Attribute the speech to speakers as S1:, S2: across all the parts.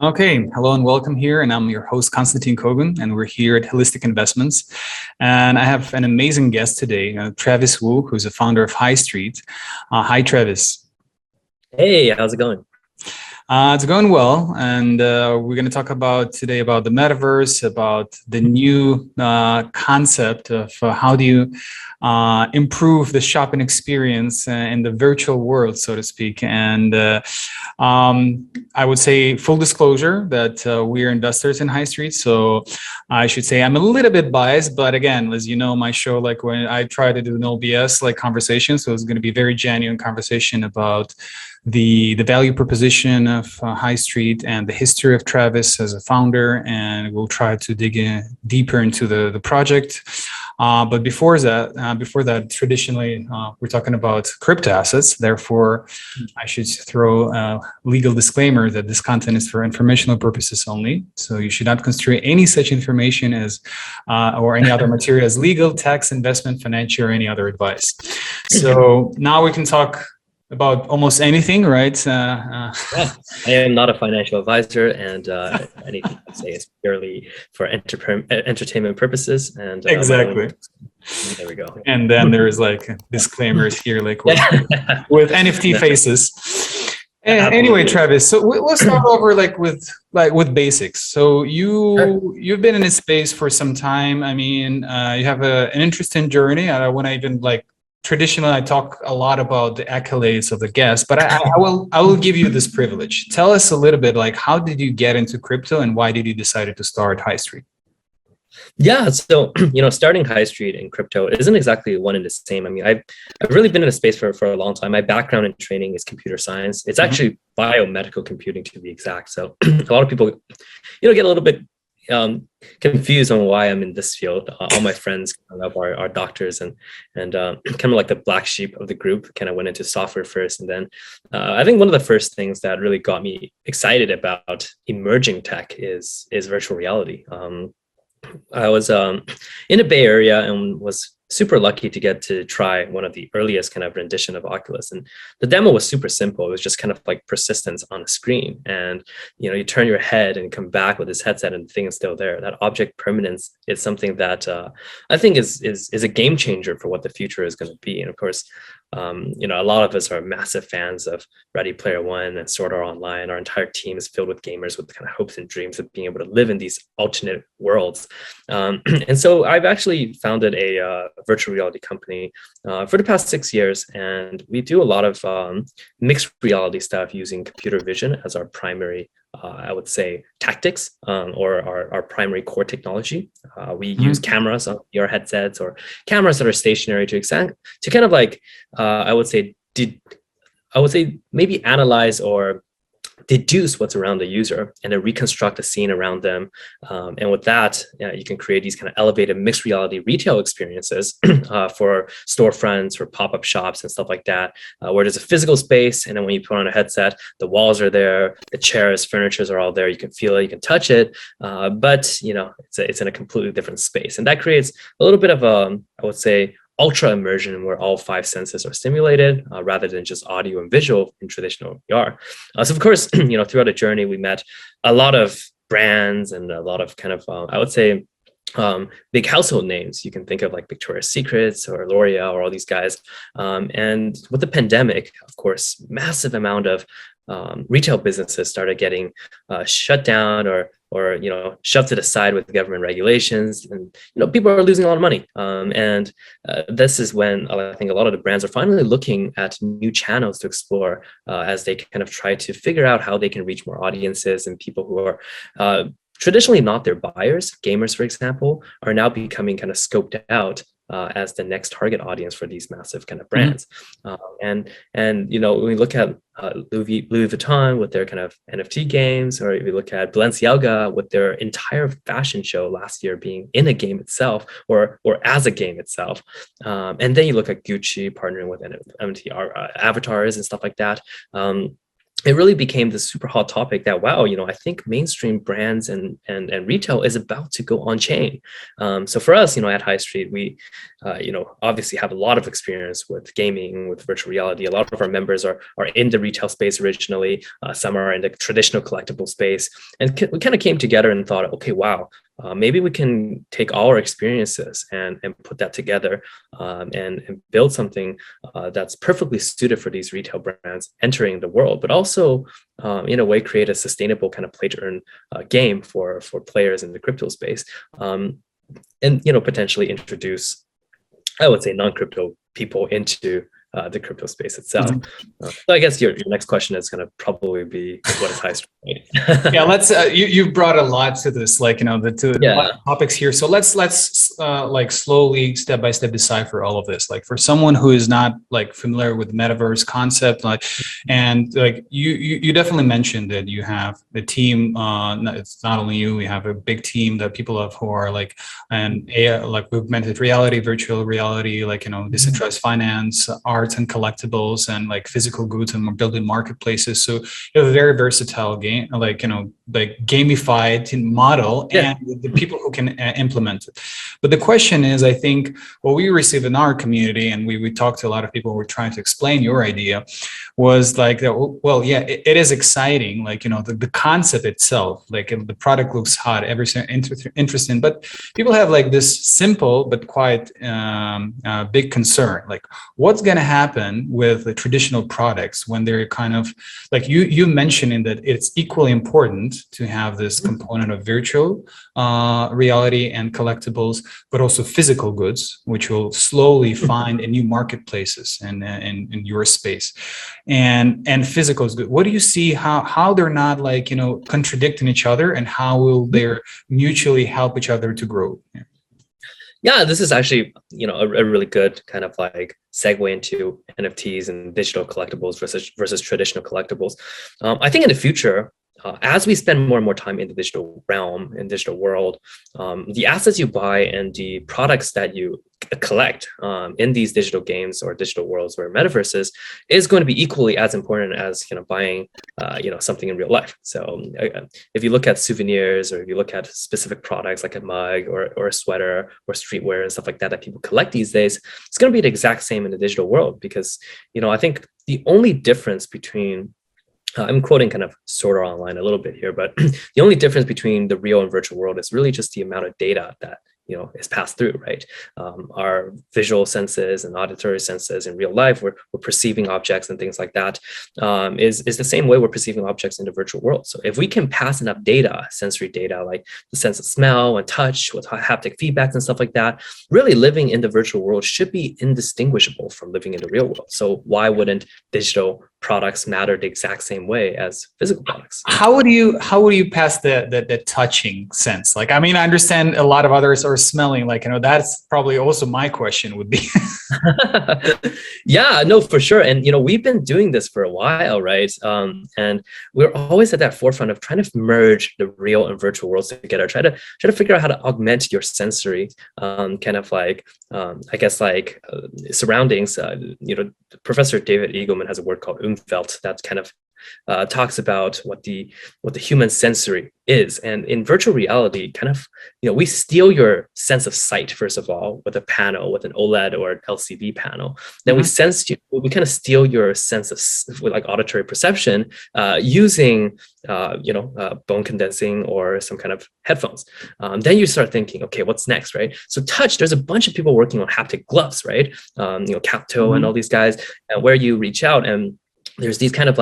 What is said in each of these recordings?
S1: Okay, hello and welcome here. And I'm your host, Constantin Kogan, and we're here at Holistic Investments. And I have an amazing guest today, Travis Wu, who's a founder of Highstreet. Hi, Travis.
S2: Hey, how's it going?
S1: It's going well, and we're going to talk about today about the metaverse, about the new concept of how do you improve the shopping experience in the virtual world, so to speak. And I would say full disclosure that we're investors in Highstreet, so I should say I'm a little bit biased, but again, as you know, my show, like when I try to do no BS like conversation, so it's going to be very genuine conversation about the value proposition of Highstreet and the history of Travis as a founder, and we'll try to dig in deeper into the project. But before that, traditionally we're talking about crypto assets. Therefore, I should throw a legal disclaimer that this content is for informational purposes only. So you should not construe any such information as or any other material as legal, tax, investment, financial, or any other advice. So now we can talk about almost anything, right?
S2: Yeah, I am not a financial advisor, and anything I say is purely for entertainment purposes. And
S1: exactly.
S2: There we go.
S1: And then there is like disclaimers here, like with NFT faces. Anyway, Travis, so let's start over with basics. So you've been in this space for some time. I mean, you have an interesting journey. I don't want to even traditionally, I talk a lot about the accolades of the guests, but I will give you this privilege. Tell us a little bit, how did you get into crypto and why did you decide to start Highstreet?
S2: Yeah, so starting Highstreet and crypto isn't exactly one and the same. I mean, I've really been in a space for a long time. My background in training is computer science. It's actually biomedical computing to be exact. So a lot of people, get a little bit confused on why I'm in this field. All my friends are doctors and kind of like the black sheep of the group. Kind of went into software first, and then I think one of the first things that really got me excited about emerging tech is virtual reality. I was in the Bay Area and was super lucky to get to try one of the earliest kind of rendition of Oculus. And the demo was super simple. It was just kind of like persistence on a screen. And, you turn your head and come back with this headset and the thing is still there. That object permanence is something that I think is a game changer for what the future is going to be. And of course, a lot of us are massive fans of Ready Player One and Sword Art Online. Our entire team is filled with gamers with kind of hopes and dreams of being able to live in these alternate worlds. And so I've actually founded a virtual reality company for the past 6 years, and we do a lot of mixed reality stuff using computer vision as our primary I would say tactics or our primary core technology. We use cameras on your headsets or cameras that are stationary to kind of I would say maybe analyze or deduce what's around the user and then reconstruct a scene around them. And with that, you can create these kind of elevated mixed reality retail experiences for storefronts, for pop-up shops and stuff like that, where there's a physical space. And then when you put on a headset, the walls are there, the chairs, furnitures are all there. You can feel it, you can touch it, but it's in a completely different space. And that creates a little bit of I would say, ultra immersion where all 5 senses are stimulated rather than just audio and visual in traditional VR. So of course, throughout the journey, we met a lot of brands and a lot of kind of, I would say, big household names. You can think of like Victoria's Secrets or L'Oreal or all these guys. And with the pandemic, of course, massive amount of retail businesses started getting shut down or shoved to the side with government regulations, and people are losing a lot of money. And this is when I think a lot of the brands are finally looking at new channels to explore as they kind of try to figure out how they can reach more audiences and people who are traditionally not their buyers. Gamers, for example, are now becoming kind of scoped out as the next target audience for these massive kind of brands. And when we look at Louis Vuitton with their kind of NFT games, or if you look at Balenciaga with their entire fashion show last year being in a game itself or as a game itself. And then you look at Gucci partnering with NFT avatars and stuff like that. it really became this super hot topic that, wow, I think mainstream brands and retail is about to go on chain. So for us, at Highstreet, we, obviously have a lot of experience with gaming, with virtual reality. A lot of our members are in the retail space originally. Some are in the traditional collectible space. And we kind of came together and thought, okay, wow, maybe we can take our experiences and put that together, and build something that's perfectly suited for these retail brands entering the world, but also in a way create a sustainable kind of play to earn game for players in the crypto space, and potentially introduce, I would say, non-crypto people into the crypto space itself. So I guess your next question is going to probably be, what is Highstreet?
S1: Yeah, let's. You brought a lot to this, like the topics here. So let's like slowly, step by step, decipher all of this. Like for someone who is not like familiar with the metaverse concept, and you definitely mentioned that you have the team. It's not only you. We have a big team that people of who are like augmented reality, virtual reality, decentralized finance, arts and collectibles, and like physical goods, and we're building marketplaces. So you have a very versatile game, gamified model, and the people who can implement it. But the question is, I think what we receive in our community, and we talked to a lot of people who were trying to explain your idea, was like, well, yeah, it is exciting. The concept itself, the product looks hot, everything interesting, but people have like this simple but quite big concern. Like, what's going to happen with the traditional products when they're kind of like you mentioning that it's equally important to have this component of virtual reality and collectibles, but also physical goods, which will slowly find in new marketplaces and in your space, and physical is good. What do you see how they're not contradicting each other, and how will they mutually help each other to grow?
S2: Yeah, this is actually, a really good kind of like segue into NFTs and digital collectibles versus traditional collectibles. I think in the future, as we spend more and more time in the digital realm, in digital world, the assets you buy and the products that you collect in these digital games or digital worlds or metaverses is going to be equally as important as buying something in real life. So if you look at souvenirs, or if you look at specific products like a mug or a sweater or streetwear and stuff like that that people collect these days, it's going to be the exact same in the digital world. Because I think the only difference between I'm quoting kind of Sort of Online a little bit here, but the only difference between the real and virtual world is really just the amount of data that is passed through, right? Our visual senses and auditory senses in real life, we're perceiving objects and things like that, is the same way we're perceiving objects in the virtual world. So if we can pass enough data, sensory data, like the sense of smell and touch with haptic feedbacks and stuff like that, really living in the virtual world should be indistinguishable from living in the real world. So why wouldn't digital products matter the exact same way as physical products?
S1: How would you pass the touching sense? I understand a lot of others are smelling, that's probably also my question would be.
S2: Yeah, no, for sure. And we've been doing this for a while, right? And we're always at that forefront of trying to merge the real and virtual worlds together, try to figure out how to augment your sensory surroundings. Professor David Eagleman has a word called Umfeld that kind of talks about what the human sensory is. And in virtual reality, kind of, we steal your sense of sight, first of all, with a panel, with an OLED or an LCD panel. Then we kind of steal your sense of auditory perception using bone condensing or some kind of headphones. Then you start thinking, okay, what's next, right? So touch, there's a bunch of people working on haptic gloves, right? Capto and all these guys, where you reach out and there's these kind of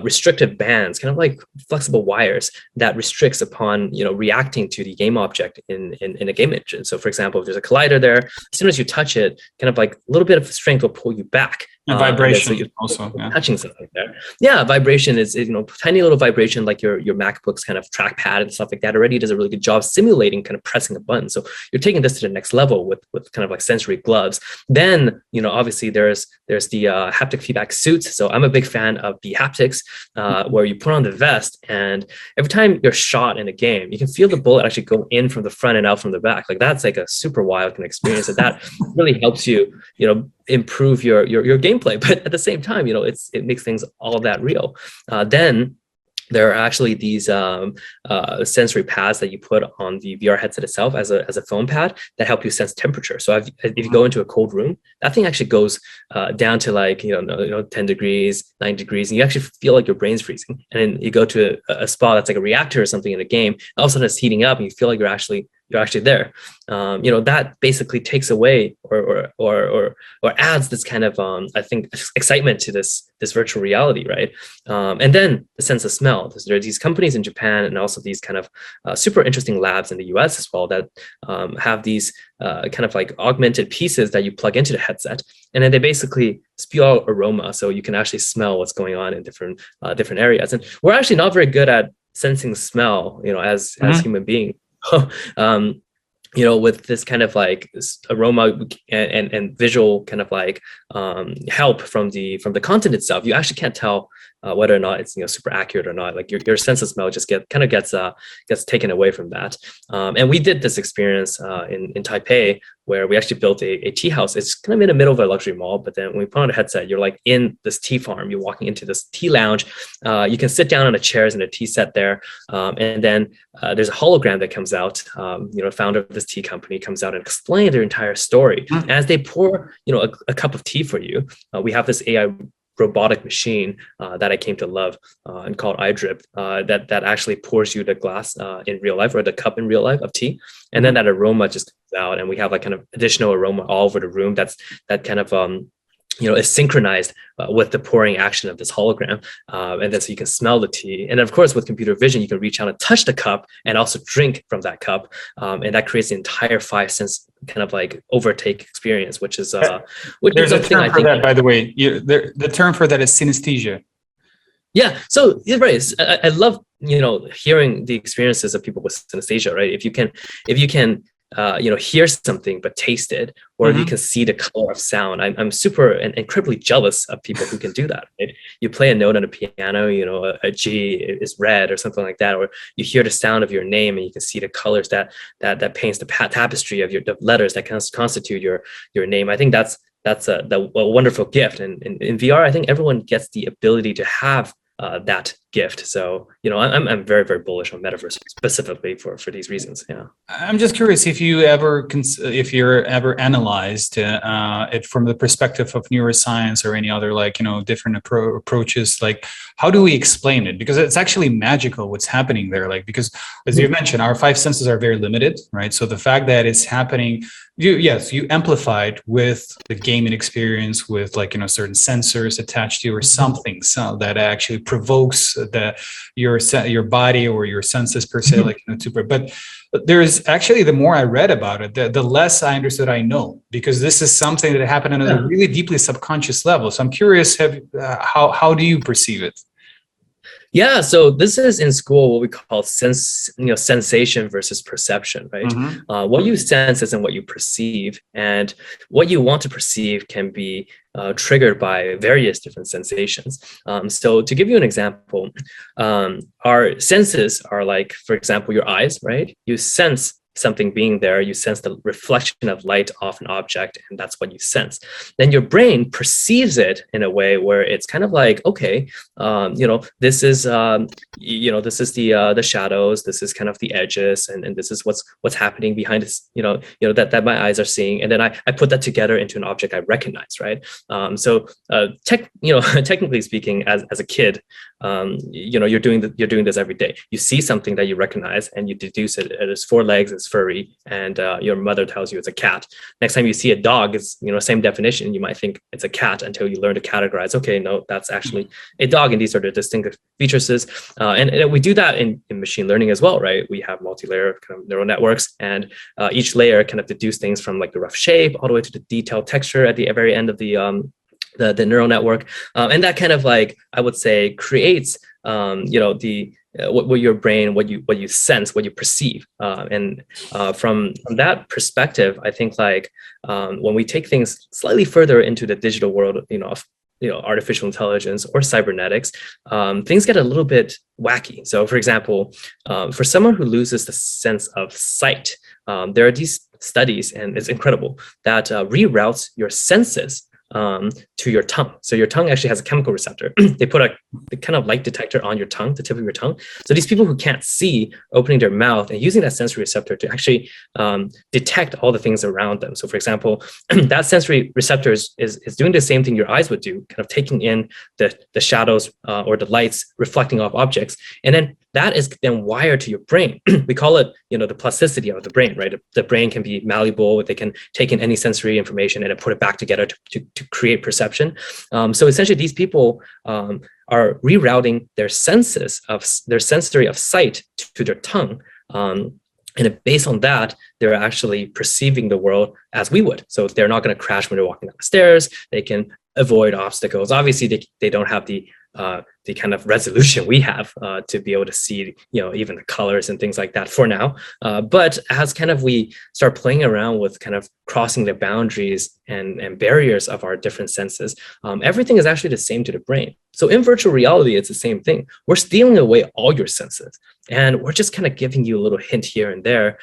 S2: restrictive bands, kind of like flexible wires that restricts upon, reacting to the game object in a game engine. So for example, if there's a collider there, as soon as you touch it, kind of like a little bit of strength will pull you back.
S1: And vibration
S2: so
S1: also,
S2: touching something there. Yeah, vibration is tiny little vibration, like your MacBook's kind of trackpad and stuff like that already does a really good job simulating kind of pressing a button. So you're taking this to the next level with kind of like sensory gloves. Then obviously there's the haptic feedback suits. So I'm a big fan of the haptics, where you put on the vest, and every time you're shot in a game, you can feel the bullet actually go in from the front and out from the back. Like that's like a super wild kind of experience, and that really helps you improve your gameplay, but at the same time, it makes things all that real. Then there are actually these sensory pads that you put on the VR headset itself as a foam pad that help you sense temperature. So if you go into a cold room, that thing actually goes down to like 10 degrees, 9 degrees, and you actually feel like your brain's freezing. And then you go to a spa that's like a reactor or something in a game, all of a sudden it's heating up, and you feel like you're actually there. That basically takes away or adds this kind of I think excitement to this virtual reality, right? And then the sense of smell. There are these companies in Japan and also these kind of super interesting labs in the US as well that have these kind of like augmented pieces that you plug into the headset, and then they basically spew out aroma, so you can actually smell what's going on in different areas. And we're actually not very good at sensing smell, as human beings. With this kind of like aroma and visual kind of like help from the content itself, you actually can't tell whether or not it's super accurate or not. Like your sense of smell just gets taken away from that. And we did this experience in Taipei, where we actually built a tea house. It's kind of in the middle of a luxury mall, but then when we put on a headset, you're like in this tea farm. You're walking into this tea lounge. You can sit down on the chairs and a tea set there, and then there's a hologram that comes out. The founder of this tea company comes out and explains their entire story. As they pour a cup of tea for you, we have this AI robotic machine that I came to love and called iDrip that actually pours you the glass in real life, or the cup in real life of tea, and then that aroma just comes out, and we have like kind of additional aroma all over the room that kind of is synchronized with the pouring action of this hologram, and then so you can smell the tea. And of course, with computer vision, you can reach out and touch the cup and also drink from that cup, and that creates the entire 5 sense kind of like overtake experience, which is
S1: there's a term for that, by the way. The term for that is synesthesia.
S2: Yeah, so you're right. I love hearing the experiences of people with synesthesia, right? If you can hear something but taste it, or if you can see the color of sound. I'm super and incredibly jealous of people who can do that. Right? You play a note on a piano, a G is red or something like that, or you hear the sound of your name and you can see the colors that paints the tapestry of the letters that constitute your name. I think that's a wonderful gift, and in VR, I think everyone gets the ability to have that gift. So, I'm very, very bullish on Metaverse specifically for these reasons. Yeah.
S1: I'm just curious if you're ever analyzed it from the perspective of neuroscience or any other different approaches. Like, how do we explain it? Because it's actually magical what's happening there. Like, because as you mentioned, our 5 senses are very limited, right? So the fact that it's happening, you amplified with the gaming experience with certain sensors attached to you or something, so that actually provokes your body or your senses per se, but there's actually, the more I read about it, the less I understood I know, because this is something that happened on a really deeply subconscious level. So I'm curious, how do you perceive it?
S2: Yeah, so this is in school what we call sensation versus perception, right? What you sense isn't what you perceive, and what you want to perceive can be triggered by various different sensations. So to give you an example, our senses are like, for example, your eyes, right? You sense something being there, you sense the reflection of light off an object, and that's what you sense. Then your brain perceives it in a way where it's kind of like, okay, this is this is the shadows, this is kind of the edges, and this is what's happening behind this, that my eyes are seeing, and then I put that together into an object I recognize, right? Technically speaking, as a kid, you're doing this every day. You see something that you recognize and you deduce it has 4 legs, it's furry, and your mother tells you it's a cat. Next time you see a dog, it's same definition. You might think it's a cat until you learn to categorize. Okay, no, that's actually a dog, and these are the distinctive features. And we do that in machine learning as well, right? We have multi-layer kind of neural networks, and each layer kind of deduce things from like the rough shape all the way to the detailed texture at the very end of the neural network, and that kind of like, I would say, creates what your brain, what you sense, what you perceive, and from that perspective, I think when we take things slightly further into the digital world, of artificial intelligence or cybernetics, things get a little bit wacky. So, for example, for someone who loses the sense of sight, there are these studies, and it's incredible, that reroutes your senses to your tongue. So your tongue actually has a chemical receptor. They put a kind of light detector on your tongue, the tip of your tongue. So these people who can't see, opening their mouth and using that sensory receptor to actually detect all the things around them. So for example, that sensory receptor is doing the same thing your eyes would do, kind of taking in the shadows or the lights reflecting off objects. And then that is then wired to your brain. We call it, the plasticity of the brain, right? The brain can be malleable. They can take in any sensory information and then put it back together to create perception. So essentially, these people are rerouting their sensory of sight to their tongue. And based on that, they're actually perceiving the world as we would. So they're not going to crash when they're walking down the stairs. They can avoid obstacles. Obviously, they don't have the kind of resolution we have to be able to see, even the colors and things like that for now. But as kind of we start playing around with kind of crossing the boundaries and barriers of our different senses, everything is actually the same to the brain. So in virtual reality, it's the same thing. We're stealing away all your senses. And we're just kind of giving you a little hint here and there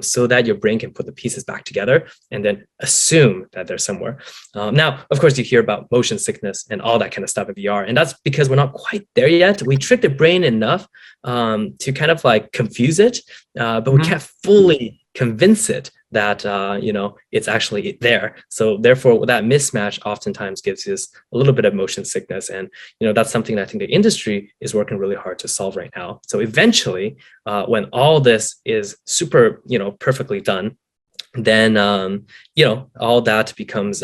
S2: so that your brain can put the pieces back together and then assume that they're somewhere. Now, of course, you hear about motion sickness and all that kind of stuff in VR. And that's because we're not quite there yet. We trick the brain enough to kind of like confuse it, but we can't fully convince it that it's actually there. So therefore, that mismatch oftentimes gives us a little bit of motion sickness, and that's something that I think the industry is working really hard to solve right now. So eventually, when all this is super perfectly done, then all that becomes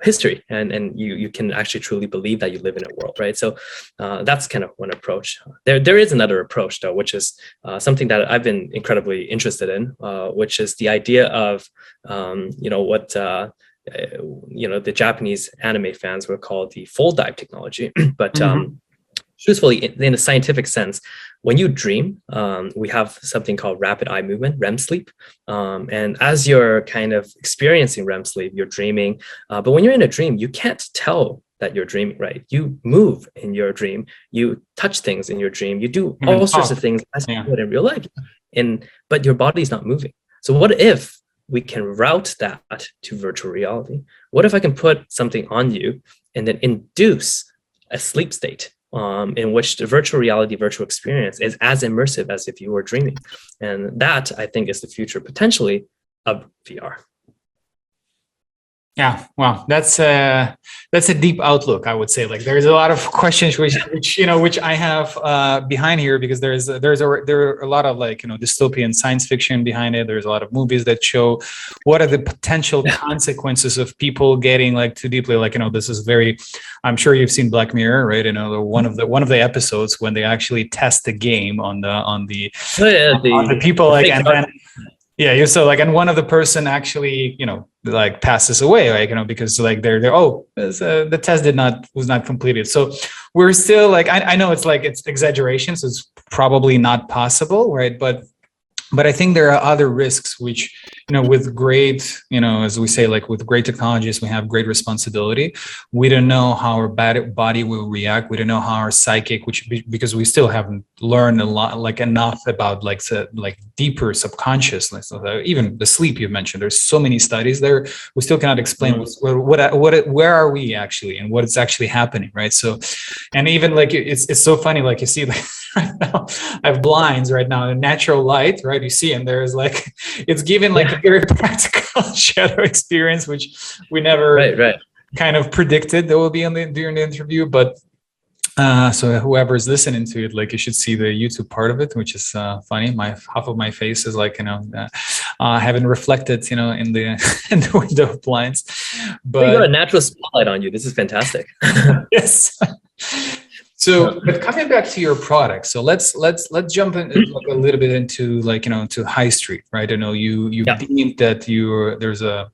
S2: history, and you can actually truly believe that you live in a world, right? So that's kind of one approach. There is another approach though, which is something that I've been incredibly interested in, which is the idea of what the Japanese anime fans would call the full dive technology, but truthfully, in a scientific sense, when you dream, we have something called rapid eye movement, REM sleep. And as you're kind of experiencing REM sleep, you're dreaming. But when you're in a dream, you can't tell that you're dreaming, right? You move in your dream, you touch things in your dream, you do all sorts of things as you would in real life. But your body's not moving. So what if we can route that to virtual reality? What if I can put something on you and then induce a sleep state in which the virtual reality, virtual experience is as immersive as if you were dreaming? And that, I think, is the future potentially of VR.
S1: Yeah, well, that's a deep outlook, I would say. Like, there's a lot of questions which I have behind here, because there are a lot of dystopian science fiction behind it. There's a lot of movies that show what are the potential consequences of people getting too deeply. This is very. I'm sure you've seen Black Mirror, right? One of the episodes when they actually test the game on the people, and then. Yeah, so and one of the person actually, passes away, because they're the test was not completed. So we're still I know it's exaggeration, so it's probably not possible, right? But I think there are other risks which, with great, as we say, with great technologies, we have great responsibility. We don't know how our body will react. We don't know how our psychic, because we still haven't learned a lot, enough about deeper subconsciousness. Even the sleep you mentioned, there's so many studies there. We still cannot explain where are we actually and what is actually happening, right? So, and even it's so funny, you see right now, I have blinds right now, and natural light, right? You see, and there's it's given a very practical shadow experience, which we never kind of predicted there will be during the interview. But so whoever's listening to it, you should see the YouTube part of it, which is funny. Half of my face is haven't reflected, in the window of blinds. But
S2: you got a natural spotlight on you. This is fantastic.
S1: Yes. So, but coming back to your product, so let's jump in a little bit into to Highstreet, right? I know you deemed that there's a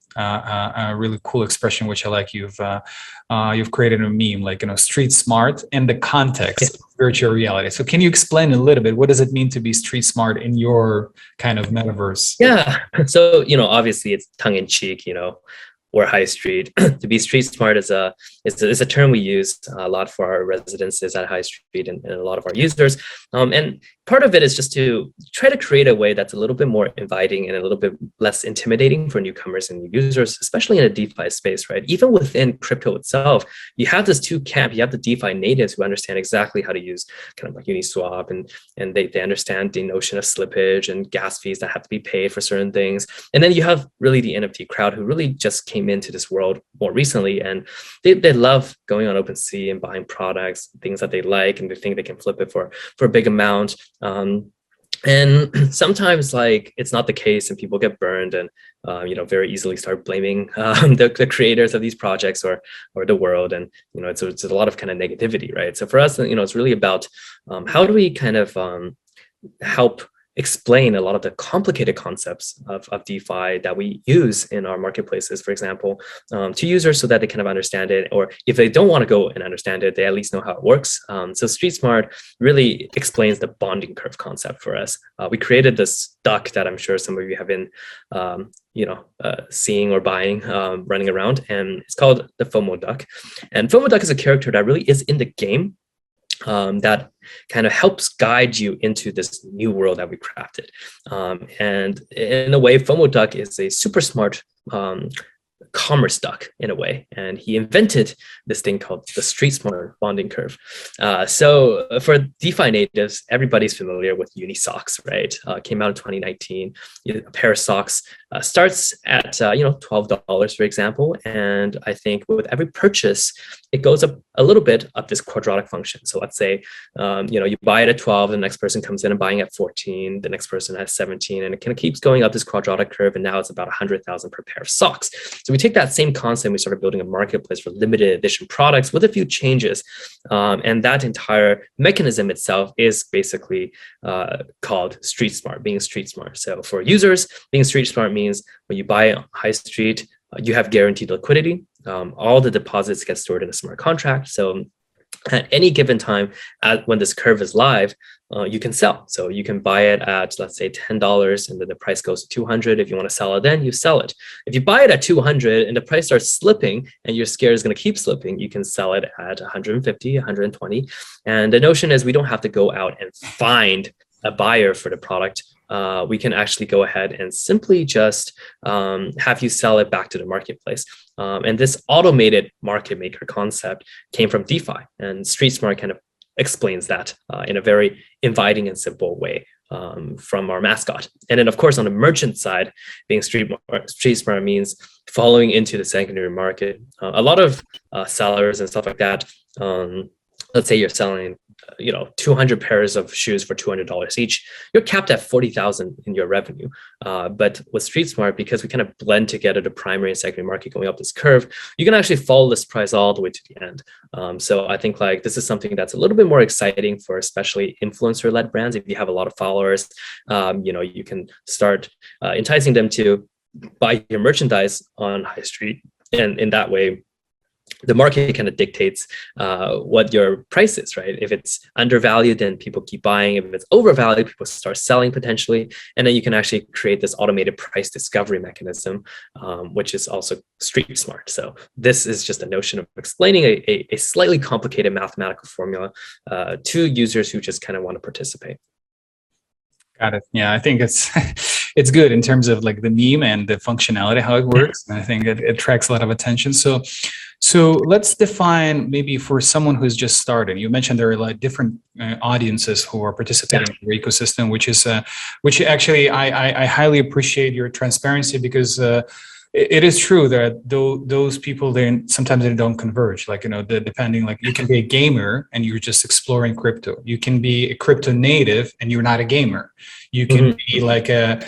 S1: really cool expression which I like. You've created a meme StreetSmart in the context of virtual reality. So can you explain a little bit, what does it mean to be street smart in your kind of metaverse?
S2: Yeah. So obviously it's tongue in cheek. or high street. To be street smart is a term we use a lot for our residences at High Street and a lot of our users. And part of it is just to try to create a way that's a little bit more inviting and a little bit less intimidating for newcomers and new users, especially in a DeFi space, right? Even within crypto itself, you have this two camp. You have the DeFi natives who understand exactly how to use kind of like Uniswap, and they understand the notion of slippage and gas fees that have to be paid for certain things. And then you have really the NFT crowd who really just came into this world more recently, and they love going on OpenSea and buying products, things that they like, and they think they can flip it for a big amount. And sometimes like it's not the case, and people get burned and very easily start blaming the creators of these projects or the world, and it's a lot of kind of negativity, right? So for us, it's really about how do we kind of help explain a lot of the complicated concepts of DeFi that we use in our marketplaces, for example, to users so that they kind of understand it, or if they don't want to go and understand it, they at least know how it works. So StreetSmart really explains the bonding curve concept for us. We created this duck that I'm sure some of you have been seeing or buying, running around, and it's called the FOMO duck. And FOMO duck is a character that really is in the game, that kind of helps guide you into this new world that we crafted. And in a way, FOMO Duck is a super smart commerce duck in a way. And he invented this thing called the StreetSmart bonding curve. So for DeFi natives, everybody's familiar with Unisocks, right? Came out in 2019. A pair of socks starts at $12, for example. And I think with every purchase, it goes up a little bit up this quadratic function. So let's say, you buy it at 12, the next person comes in and buying at 14, the next person at 17, and it kind of keeps going up this quadratic curve. And now it's about 100,000 per pair of socks. So we take that same concept, we started building a marketplace for limited edition products with a few changes. And that entire mechanism itself is basically called Street Smart, being Street Smart. So for users, being Street Smart means when you buy on High Street, you have guaranteed liquidity. All the deposits get stored in a smart contract. So at any given time, when this curve is live, you can sell. So you can buy it at, let's say, $10, and then the price goes to 200. If you want to sell it, then you sell it. If you buy it at 200 and the price starts slipping and you're scared it's going to keep slipping, you can sell it at 150, 120. And the notion is we don't have to go out and find a buyer for the product. We can actually go ahead and simply just have you sell it back to the marketplace. And this automated market maker concept came from DeFi, and StreetSmart kind of explains that in a very inviting and simple way from our mascot. And then, of course, on the merchant side, being StreetSmart means following into the secondary market. A lot of sellers and stuff like that, let's say you're selling 200 pairs of shoes for $200 each, you're capped at 40,000 in your revenue. But with StreetSmart, because we kind of blend together the primary and secondary market going up this curve, you can actually follow this price all the way to the end. So I think like this is something that's a little bit more exciting for especially influencer-led brands. If you have a lot of followers, you can start enticing them to buy your merchandise on High Street. And in that way, the market kind of dictates what your price is, right? If it's undervalued, then people keep buying. If it's overvalued, people start selling potentially. And then you can actually create this automated price discovery mechanism, which is also street smart. So this is just a notion of explaining a slightly complicated mathematical formula to users who just kind of want to participate.
S1: Got it. Yeah, I think it's it's good in terms of like the meme and the functionality, how it works. And I think it attracts a lot of attention. So let's define maybe for someone who's just starting. You mentioned there are like different audiences who are participating in your ecosystem, which actually I highly appreciate your transparency, because it is true that those people sometimes they don't converge. Like depending, like you can be a gamer and you're just exploring crypto. You can be a crypto native and you're not a gamer. You can be like a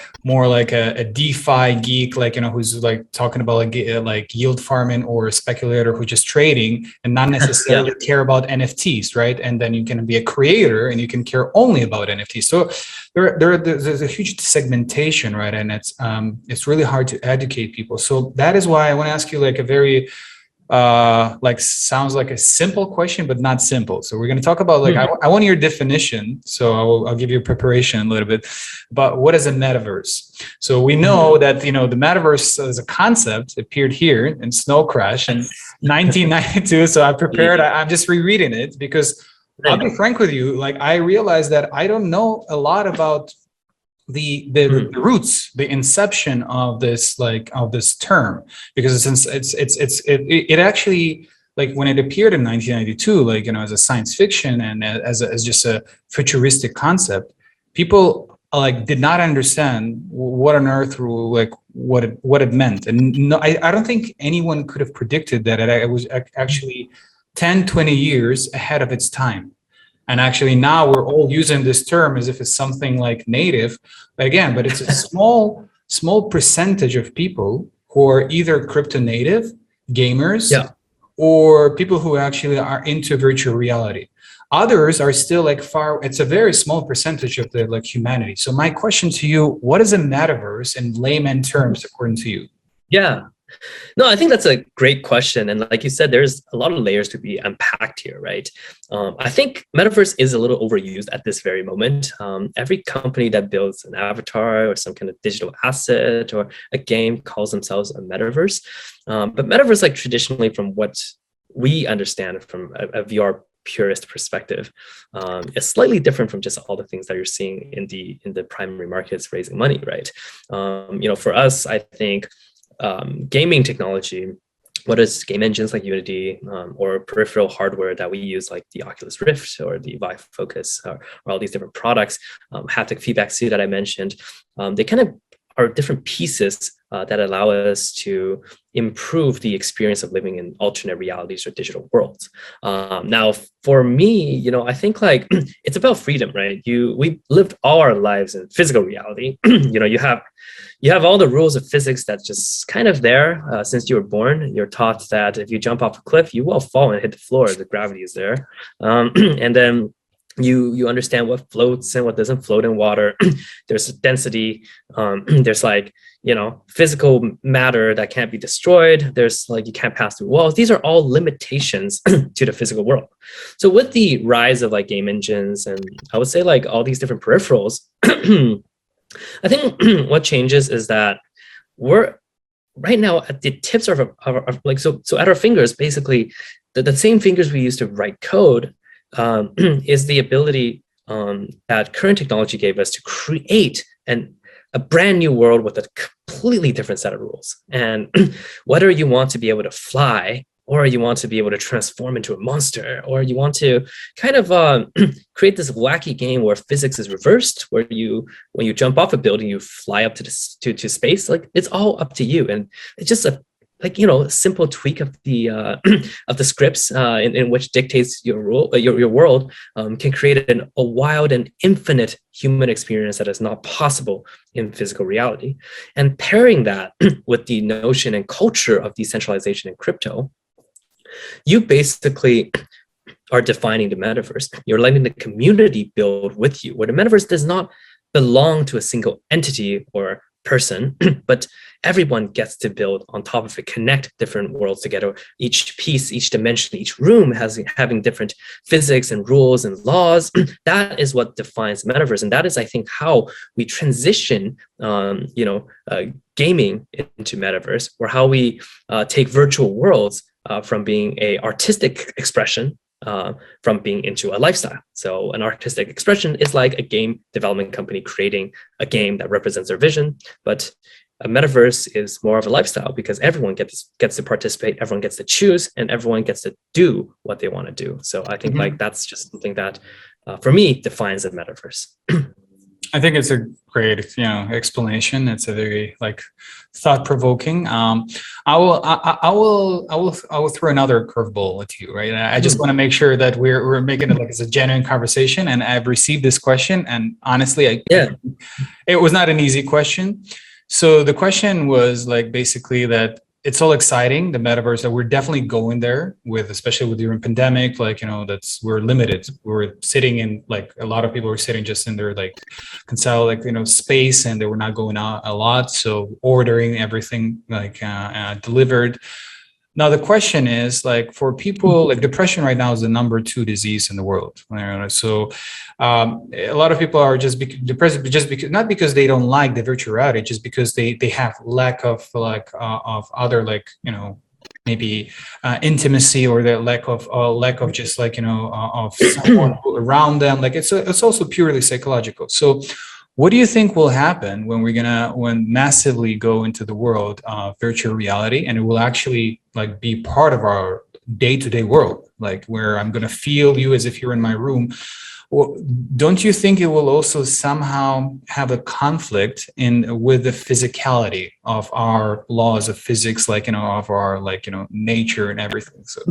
S1: DeFi geek, like who's like talking about like yield farming, or a speculator who just trading and not necessarily care about NFTs, right? And then you can be a creator and you can care only about NFTs. So there's a huge segmentation, right? And it's really hard to educate people. So that is why I want to ask you like a very like sounds like a simple question, but not simple. So we're going to talk about like I want your definition. So I'll give you a preparation a little bit. But what is a metaverse? So we know that the metaverse as a concept appeared here in Snow Crash in 1992. So I prepared. I'm just rereading it because I'll be frank with you. Like I realized that I don't know a lot about the roots, the inception of this term, because it actually, like when it appeared in 1992, like as a science fiction and as just a futuristic concept, people like did not understand what on earth, like what it meant. And no, I don't think anyone could have predicted that it was actually 10-20 years ahead of its time. And actually now we're all using this term as if it's something like native, but it's a small percentage of people who are either crypto native, gamers, or people who actually are into virtual reality. Others are still like it's a very small percentage of the like humanity. So my question to you, what is a metaverse in layman terms according to you?
S2: Yeah. No, I think that's a great question. And like you said, there's a lot of layers to be unpacked here, right? I think metaverse is a little overused at this very moment. Every company that builds an avatar or some kind of digital asset or a game calls themselves a metaverse. But metaverse, like traditionally from what we understand from a VR purist perspective, is slightly different from just all the things that you're seeing in the primary markets raising money, right? For us, I think gaming technology, what is game engines like Unity or peripheral hardware that we use like the Oculus Rift or the Vive Focus or all these different products, haptic feedback suite that I mentioned, they kind of are different pieces that allow us to improve the experience of living in alternate realities or digital worlds. Now, for me, I think like it's about freedom, right? We lived all our lives in physical reality. You have all the rules of physics that's just kind of there since you were born. You're taught that if you jump off a cliff, you will fall and hit the floor. The gravity is there, and then you understand what floats and what doesn't float in water. There's density. There's like physical matter that can't be destroyed. There's like you can't pass through walls. These are all limitations to the physical world. So with the rise of like game engines and I would say like all these different peripherals, I think what changes is that we're right now at the tips of our like so at our fingers, basically the same fingers we use to write code is the ability that current technology gave us to create a brand new world with a completely different set of rules. And whether you want to be able to fly, or you want to be able to transform into a monster, or you want to kind of create this wacky game where physics is reversed, where when you jump off a building, you fly up to space. Like it's all up to you, and it's just a simple tweak of the scripts in which dictates your world can create a wild and infinite human experience that is not possible in physical reality. And pairing that with the notion and culture of decentralization in crypto, you basically are defining the metaverse. You're letting the community build with you, where the metaverse does not belong to a single entity or person, but everyone gets to build on top of it, connect different worlds together. Each piece, each dimension, each room having different physics and rules and laws. That is what defines the metaverse. And that is, I think, how we transition, gaming into metaverse, or how we take virtual worlds from being a artistic expression from being into a lifestyle. So an artistic expression is like a game development company creating a game that represents their vision, but a metaverse is more of a lifestyle because everyone gets to participate, everyone gets to choose, and everyone gets to do what they want to do. So I think like that's just something that for me defines a metaverse.
S1: I think it's a great, explanation. It's a very like thought-provoking. I will throw another curveball at you, right? I just want to make sure that we're making it like it's a genuine conversation. And I've received this question, and honestly, it was not an easy question. So the question was like basically that it's all exciting, the metaverse, that we're definitely going there with, especially with during pandemic, like, we're limited. We're sitting in, like, a lot of people were sitting just in their like space, and they were not going out a lot. So ordering everything like delivered. Now the question is, like, for people, like, depression right now is the #2 disease in the world. So a lot of people are just depressed just because, not because they don't like the virtual reality, just because they have lack of of other, like, maybe intimacy, or the lack of just, like, of someone around them. Like, it's also purely psychological. So what do you think will happen when when massively go into the world of virtual reality, and it will actually, like, be part of our day-to-day world, like, where I'm gonna feel you as if you're in my room? Well, don't you think it will also somehow have a conflict with the physicality of our laws of physics, like, of our, like, nature and everything? So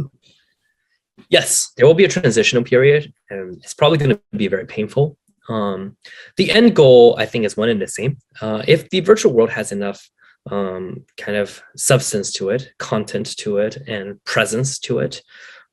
S2: Yes, there will be a transitional period, and it's probably going to be very painful. The end goal, I think, is one and the same. If the virtual world has enough kind of substance to it, content to it, and presence to it,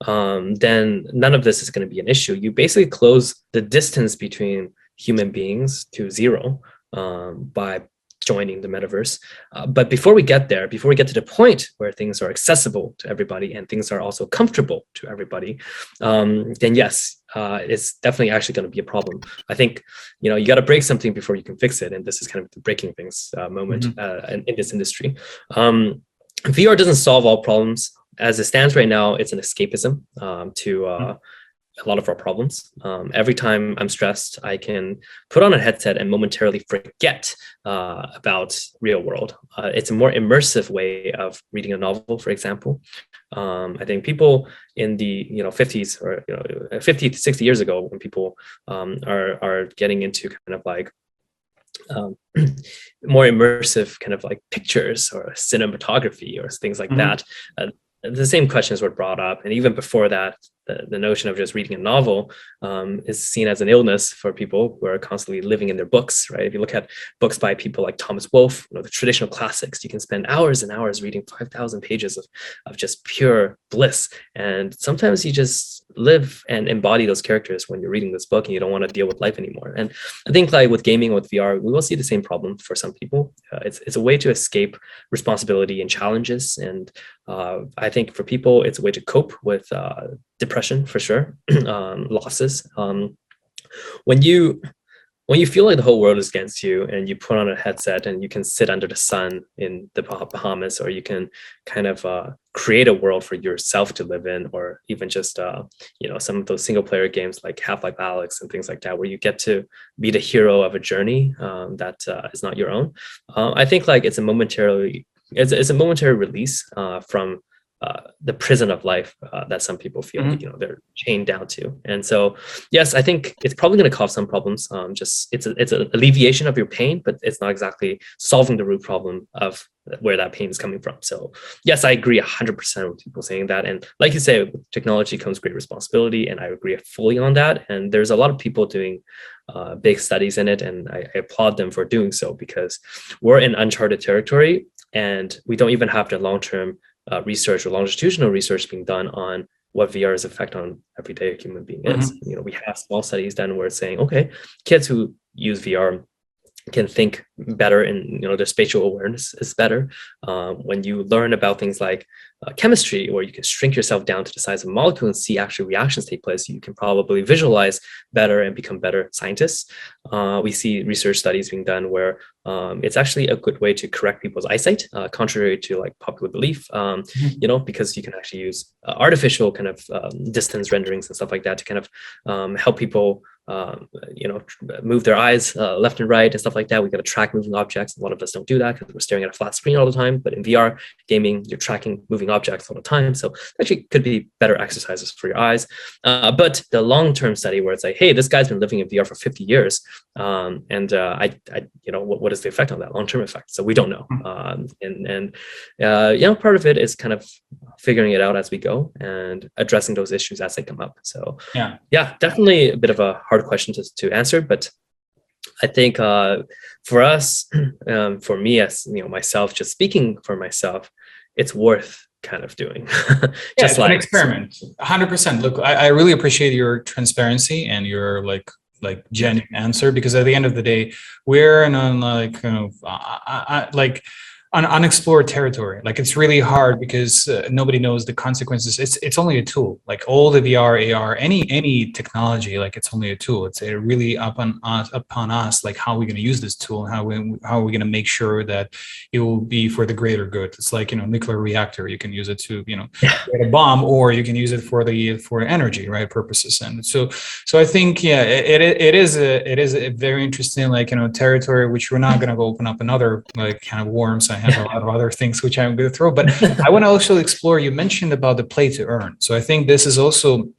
S2: then none of this is going to be an issue. You basically close the distance between human beings to zero by joining the metaverse. But before we get there, before we get to the point where things are accessible to everybody and things are also comfortable to everybody, then yes, it's definitely actually going to be a problem. I think, you got to break something before you can fix it. And this is kind of the breaking things moment in this industry. VR doesn't solve all problems. As it stands right now, it's an escapism to a lot of our problems. Every time I'm stressed, I can put on a headset and momentarily forget about real world. It's a more immersive way of reading a novel, for example. I think people in the 50s or 50 to 60 years ago, when people are getting into kind of like more immersive kind of like pictures or cinematography or things like that, the same questions were brought up. And even before that, the notion of just reading a novel is seen as an illness for people who are constantly living in their books, right? If you look at books by people like Thomas Wolfe, the traditional classics, you can spend hours and hours reading 5,000 pages of just pure bliss. And sometimes you just live and embody those characters when you're reading this book and you don't want to deal with life anymore. And I think, like with gaming, with VR, we will see the same problem for some people. It's a way to escape responsibility and challenges. And I think for people, it's a way to cope with depression, for sure, losses. When you feel like the whole world is against you and you put on a headset and you can sit under the sun in the Bahamas, or you can kind of create a world for yourself to live in, or even just some of those single player games like Half-Life Alyx and things like that, where you get to be the hero of a journey that is not your own. I think like it's a momentary release from the prison of life that some people feel like they're chained down to. And so yes, I think it's probably going to cause some problems. Just it's an alleviation of your pain, but it's not exactly solving the root problem of where that pain is coming from. So yes, I agree 100% with people saying that. And like you say, with technology comes great responsibility, and I agree fully on that. And there's a lot of people doing big studies in it, and I applaud them for doing so, because we're in uncharted territory, and we don't even have the long-term research or longitudinal research being done on what VR's effect on everyday human being is. We have small studies done where it's saying, okay, kids who use VR can think better, and their spatial awareness is better. When you learn about things like chemistry, where you can shrink yourself down to the size of a molecule and see actual reactions take place, you can probably visualize better and become better scientists. We see research studies being done where it's actually a good way to correct people's eyesight, contrary to like popular belief, because you can actually use artificial kind of distance renderings and stuff like that to kind of help people move their eyes left and right and stuff like that. We got to track moving objects. A lot of us don't do that because we're staring at a flat screen all the time. But in VR gaming, you're tracking moving objects all the time. So actually could be better exercises for your eyes. But the long-term study where it's like, hey, this guy's been living in VR for 50 years. What is the effect on that long-term effect? So we don't know. Part of it is kind of figuring it out as we go and addressing those issues as they come up. So yeah, definitely a bit of a hard question to answer, but I think for us, for me as myself, just speaking for myself, it's worth kind of doing.
S1: Just like an experiment. 100%. Look, I really appreciate your transparency and your like genuine answer, because at the end of the day, we're in a unexplored territory. Like it's really hard because nobody knows the consequences. It's only a tool. Like all the VR, AR, any technology, like it's only a tool. It's really upon us, like how we're going to use this tool, and how are we going to make sure that it will be for the greater good. It's like, nuclear reactor. You can use it to create a bomb, or you can use it for energy, right, purposes. And so I think it is a very interesting, like, territory, which we're not going to go open up another like kind of worms. I have a lot of other things which I'm going to throw, but I want to also explore. You mentioned about the play to earn. So I think this is also,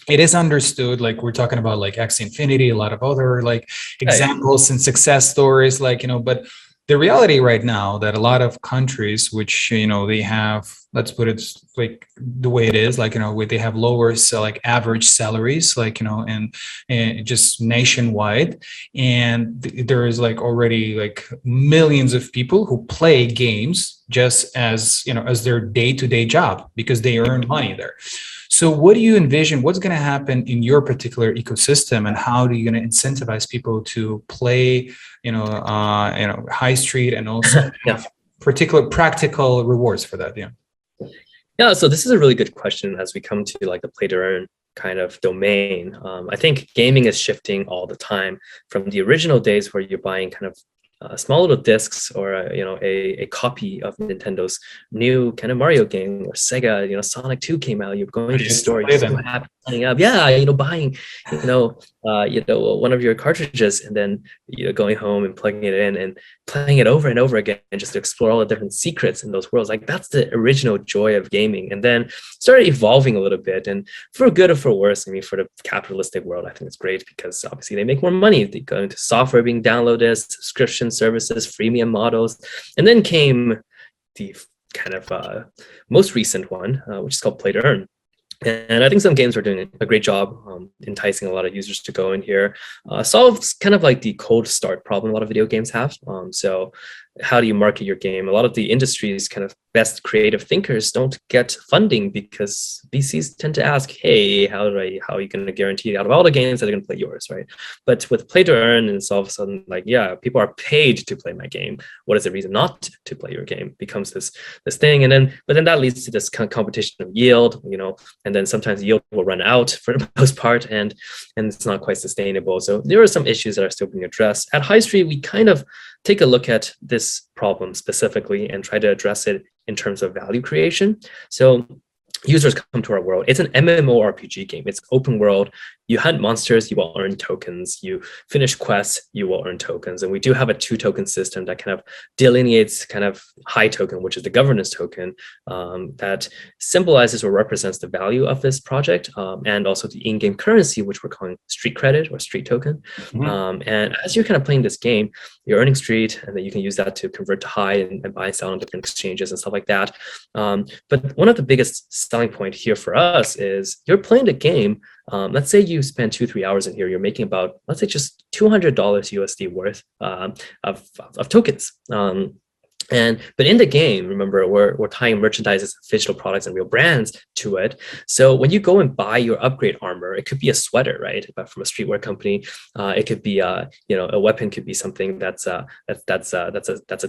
S1: it is understood, like we're talking about like X Infinity, a lot of other like examples and success stories, like, but the reality right now that a lot of countries which, they have, let's put it like the way it is, like, where they have lower, so like average salaries, like, and just nationwide. And there is like already like millions of people who play games just as, as their day-to-day job, because they earn money there. So what do you envision? What's going to happen in your particular ecosystem, and how are you going to incentivize people to play, high street, and also have particular practical rewards for that?
S2: Yeah, so this is a really good question as we come to like the play to earn kind of domain. I think gaming is shifting all the time from the original days where you're buying kind of small little discs, or a copy of Nintendo's new kind of Mario game, or Sega, Sonic 2 came out. You're going to the store, you're so happy signing up, buying, one of your cartridges, and then going home and plugging it in and playing it over and over again, and just to explore all the different secrets in those worlds. Like that's the original joy of gaming, and then started evolving a little bit. And for good or for worse, I mean, for the capitalistic world, I think it's great because obviously they make more money. They go into software being downloaded, subscription services, freemium models, and then came the kind of most recent one, which is called play to earn. And I think some games are doing a great job enticing a lot of users to go in here. Solves kind of like the cold start problem a lot of video games have. So how do you market your game? A lot of the industry's kind of best creative thinkers don't get funding because VCs tend to ask, hey, how are you going to guarantee out of all the games that they're going to play yours, right? But with play to earn, and it's all of a sudden like, yeah, people are paid to play my game. What is the reason not to play your game? Becomes this thing. But then that leads to this kind of competition of yield, and then sometimes yield will run out for the most part, and it's not quite sustainable. So there are some issues that are still being addressed. At Highstreet, we kind of take a look at this problem specifically and try to address it in terms of value creation. So users come to our world. It's an MMORPG game. It's open world. You hunt monsters, you will earn tokens. You finish quests, you will earn tokens. And we do have a 2-token system that kind of delineates kind of high token, which is the governance token, that symbolizes or represents the value of this project, and also the in-game currency, which we're calling street credit or street token. And as you're kind of playing this game, you're earning street, and then you can use that to convert to high and buy and sell on different exchanges and stuff like that. But one of the biggest selling point here for us is you're playing the game. Let's say you spend 2-3 hours in here, you're making about, let's say, just $200 USD worth of tokens. But in the game, remember, we're tying merchandises, physical products, and real brands to it. So when you go and buy your upgrade armor, it could be a sweater, right? But from a streetwear company, it could be a weapon, could be something that's a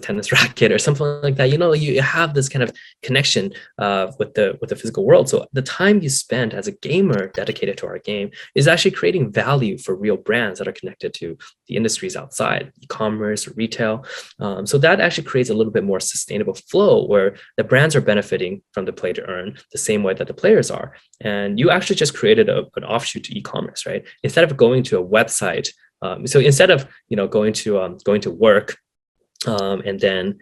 S2: tennis racket or something like that. You have this kind of connection with the physical world. So the time you spend as a gamer dedicated to our game is actually creating value for real brands that are connected to the industries outside, e-commerce, retail. So that actually creates a little bit more sustainable flow where the brands are benefiting from the play to earn the same way that the players are. And you actually just created an offshoot to e-commerce, right? Instead of going to a website, so instead of going to work and then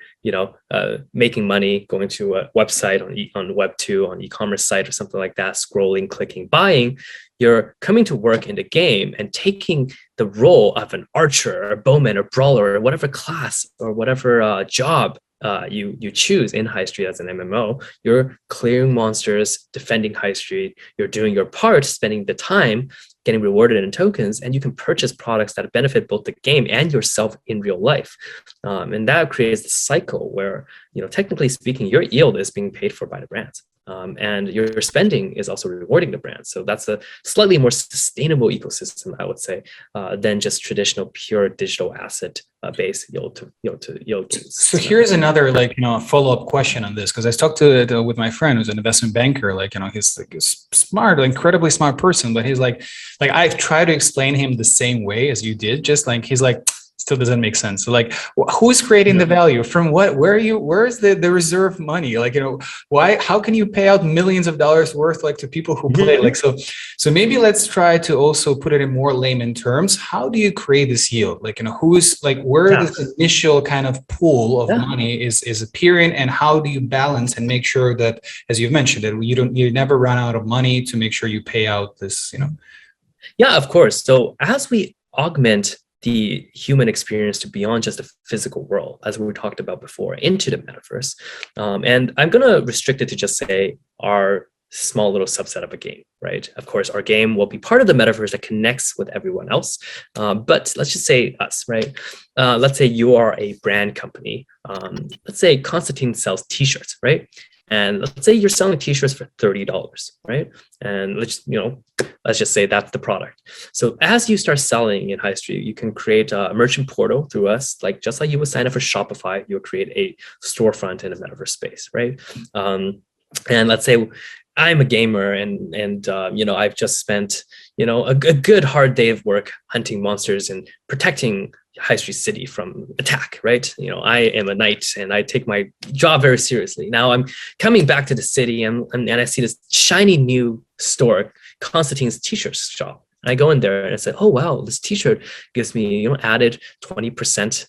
S2: making money, going to a website on Web2, on e-commerce site or something like that, scrolling, clicking, buying, you're coming to work in the game and taking the role of an archer or bowman or brawler or whatever class or whatever job you choose in Highstreet as an MMO. You're clearing monsters, defending Highstreet. You're doing your part, spending the time, getting rewarded in tokens, and you can purchase products that benefit both the game and yourself in real life. And that creates a cycle where, technically speaking, your yield is being paid for by the brands. and your spending is also rewarding the brand. So that's a slightly more sustainable ecosystem, I would say, than just traditional pure digital asset based yield to yield.
S1: So here's another follow-up question on this, because I talked to it with my friend who's an investment banker. He's like a smart, incredibly smart person, but he's like I've tried to explain him the same way as you did, just like he's like still doesn't make sense. So who's creating the value from what? Where's the reserve money? Why? How can you pay out millions of dollars worth to people who play? So maybe let's try to also put it in more layman terms. How do you create this yield? Who's where this initial kind of pool of money is appearing, and how do you balance and make sure that, as you've mentioned, that you never run out of money to make sure you pay out this,
S2: Yeah, of course. So as we augment the human experience to beyond just the physical world, as we talked about before, into the metaverse. And I'm going to restrict it to just say our small little subset of a game, right? Of course, our game will be part of the metaverse that connects with everyone else. But let's just say us, right? Let's say you are a brand company. Let's say Constantin sells t-shirts, right? And let's say you're selling t-shirts for $30, right? And let's just say that's the product. So as you start selling in Highstreet, you can create a merchant portal through us, just like you would sign up for Shopify, you'll create a storefront in a metaverse space, right? And let's say I'm a gamer and I've just spent, a good hard day of work hunting monsters and protecting Highstreet City from attack, right? I am a knight and I take my job very seriously. Now I'm coming back to the city and I see this shiny new store, Constantin's t-shirt shop. And I go in there and I say, oh, wow, this t-shirt gives me, added 20%,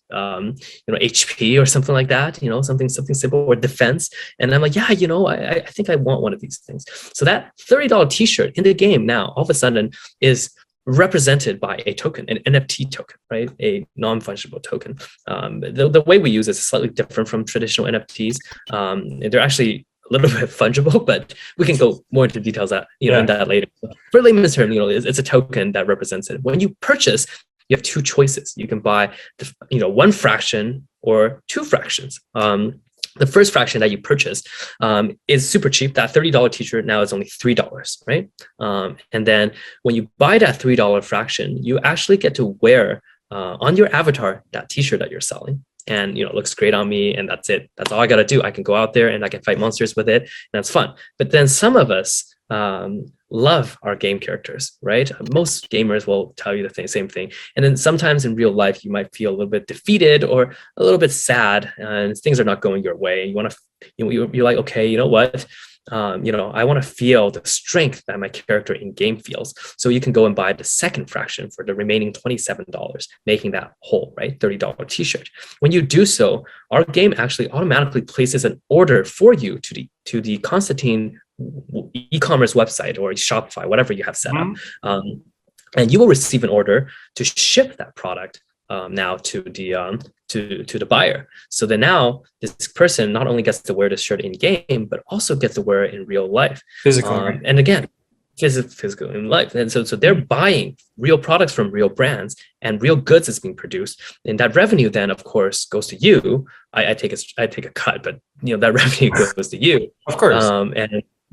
S2: HP or something like that, something simple, or defense. And I'm like, yeah, I think I want one of these things. So that $30 t-shirt in the game now, all of a sudden is represented by a token, an NFT token, right? A non-fungible token. The way we use it is slightly different from traditional NFTs. They're actually a little bit fungible, but we can go more into details in that later. For layman's term, it's a token that represents it. When you purchase, you have two choices. You can buy, one fraction or two fractions. The first fraction that you purchase is super cheap. That $30 t-shirt now is only $3, right? And then when you buy that $3 fraction, you actually get to wear on your avatar that t-shirt that you're selling. And it looks great on me, and that's it. That's all I got to do. I can go out there and I can fight monsters with it, and that's fun. But then some of us love our game characters, right? Most gamers will tell you the same thing. And then sometimes in real life, you might feel a little bit defeated or a little bit sad, and things are not going your way. You want to, you're like, okay, you know what? I want to feel the strength that my character in game feels. So you can go and buy the second fraction for the remaining $27, making that whole, right? $30 t-shirt. When you do so, our game actually automatically places an order for you to the Constantin e-commerce website or Shopify, whatever you have set up. And you will receive an order to ship that product now to the buyer. So then now this person not only gets to wear this shirt in game, but also gets to wear it in real life.
S1: Physical.
S2: And again, physical in life. And so they're buying real products from real brands, and real goods is being produced. And that revenue then, of course, goes to you. I take a cut, but that revenue goes to you.
S1: Of course.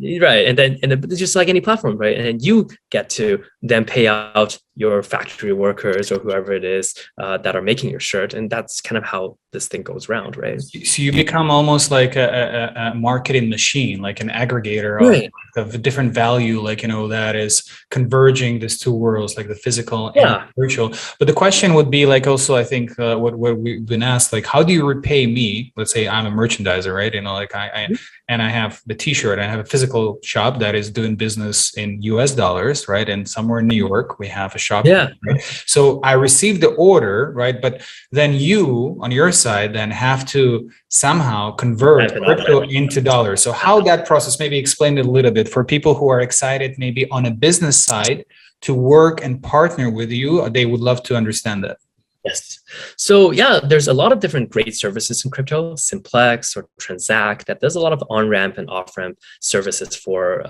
S2: Right. And then just like any platform, right? And you get to then pay out your factory workers or whoever it is that are making your shirt. And that's kind of how this thing goes around, right?
S1: So you become almost like a marketing machine, like an aggregator of different value, that is converging these two worlds, like the physical and the virtual. But the question would be also, I think what we've been asked, how do you repay me? Let's say I'm a merchandiser, right? And I have the t-shirt, I have a physical shop that is doing business in US dollars, right? And somewhere in New York, we have a shop.
S2: Yeah.
S1: Right? So I received the order, right? But then you, on your side, then have to somehow convert crypto into dollars. So how that process, maybe explain it a little bit for people who are excited, maybe on a business side, to work and partner with you. They would love to understand that.
S2: Yes. So yeah, there's a lot of different great services in crypto, Simplex or Transact, that does a lot of on-ramp and off-ramp services for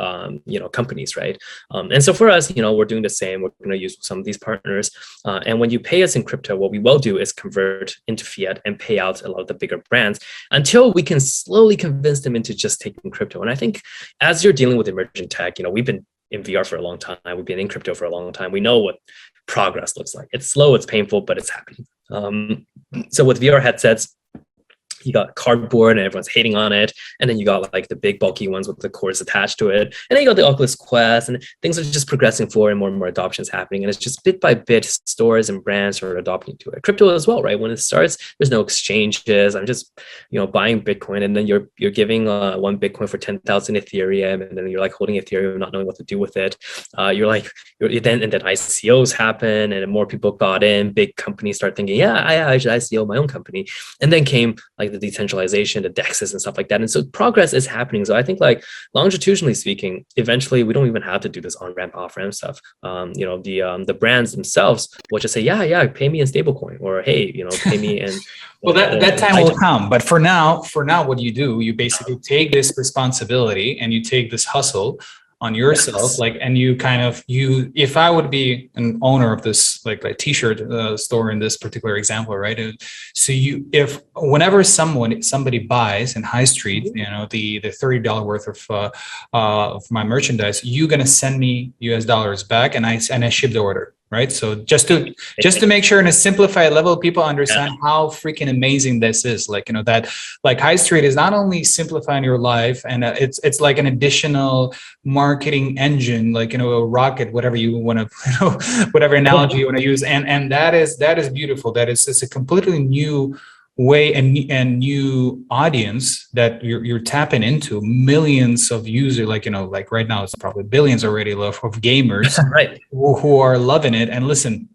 S2: companies, right? And so for us, we're doing the same. We're going to use some of these partners. And when you pay us in crypto, what we will do is convert into fiat and pay out a lot of the bigger brands until we can slowly convince them into just taking crypto. And I think as you're dealing with emerging tech, we've been in VR for a long time. We've been in crypto for a long time. We know what progress looks like. It's slow, it's painful, but it's happening. So with VR headsets, you got cardboard and everyone's hating on it. And then you got like the big bulky ones with the cords attached to it. And then you got the Oculus Quest, and things are just progressing forward and more adoption is happening. And it's just bit by bit, stores and brands are adopting to it. Crypto as well, right? When it starts, there's no exchanges. I'm just, buying Bitcoin, and then you're giving 1 Bitcoin for 10,000 Ethereum. And then you're like holding Ethereum, not knowing what to do with it. Then ICOs happen, and more people got in. Big companies start thinking, I should ICO my own company. And then came like the decentralization, the DEXs and stuff like that. And so progress is happening. So I think like longitudinally speaking, eventually we don't even have to do this on-ramp, off-ramp stuff. The brands themselves will just say, pay me in stablecoin, or hey, pay me in.
S1: Well, that time will come. But for now, what you do, you basically take this responsibility and you take this hustle on yourself, and you if I would be an owner of this like t-shirt store in this particular example, right? So if whenever somebody buys in Highstreet, the $30 worth of my merchandise, you're gonna send me US dollars back, and I ship the order. Right. So just to make sure in a simplified level, people understand how freaking amazing this is. That Highstreet is not only simplifying your life, and it's like an additional marketing engine, a rocket, whatever you want to, whatever analogy you want to use. And that is beautiful. It's a completely new way and new audience that you're tapping into. Millions of users, like right now it's probably billions already of gamers
S2: right,
S1: who are loving it. And listen,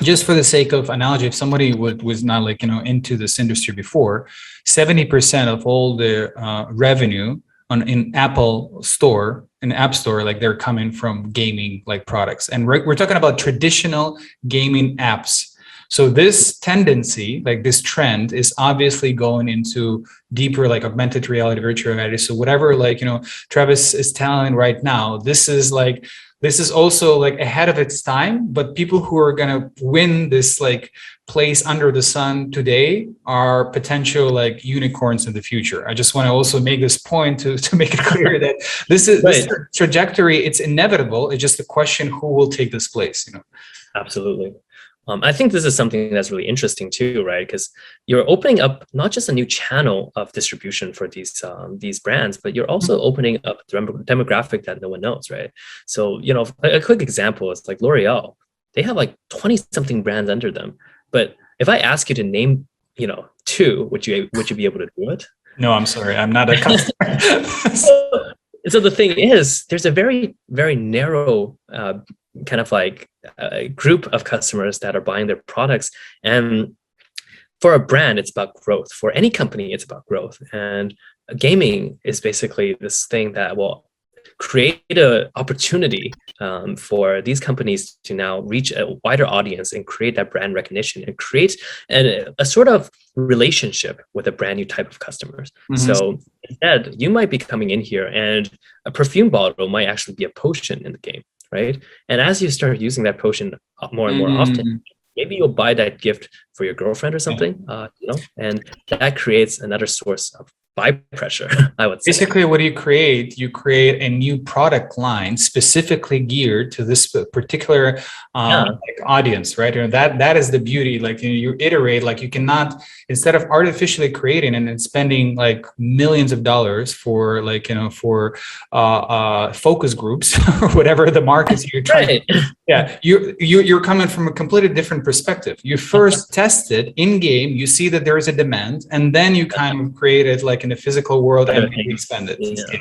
S1: just for the sake of analogy, if somebody was not into this industry before, 70% of all the revenue in Apple Store, in App Store, they're coming from gaming products. And we're talking about traditional gaming apps. So this tendency, this trend, is obviously going into deeper, augmented reality, virtual reality. So whatever, Travis is telling right now, this is also ahead of its time. But people who are gonna win this place under the sun today are potential unicorns in the future. I just want to also make this point to make it clear that this trajectory, it's inevitable. It's just a question who will take this place.
S2: Absolutely. I think this is something that's really interesting too, right? Because you're opening up not just a new channel of distribution for these brands, but you're also opening up a demographic that no one knows, right? So, a quick example is like L'Oreal. They have 20-something brands under them. But if I ask you to name, 2, would you be able to do it?
S1: No, I'm sorry. I'm not a customer.
S2: So the thing is, there's a very, very narrow group of customers that are buying their products. And for a brand, it's about growth. For any company, it's about growth. And gaming is basically this thing that will create an opportunity for these companies to now reach a wider audience and create that brand recognition and create a sort of relationship with a brand new type of customers. Mm-hmm. So instead, you might be coming in here and a perfume bottle might actually be a potion in the game, right? And as you start using that potion more and more often, maybe you'll buy that gift for your girlfriend or something, and that creates another source of buy pressure, I would say.
S1: Basically, what you create a new product line specifically geared to this particular audience, right? And that is the beauty. You iterate, you cannot, instead of artificially creating and then spending millions of dollars for focus groups or whatever the markets you're trying. Right. Yeah, you're coming from a completely different perspective. You first test it in game, you see that there is a demand, and then you kind of create it in the physical world and expand it.
S2: Yeah.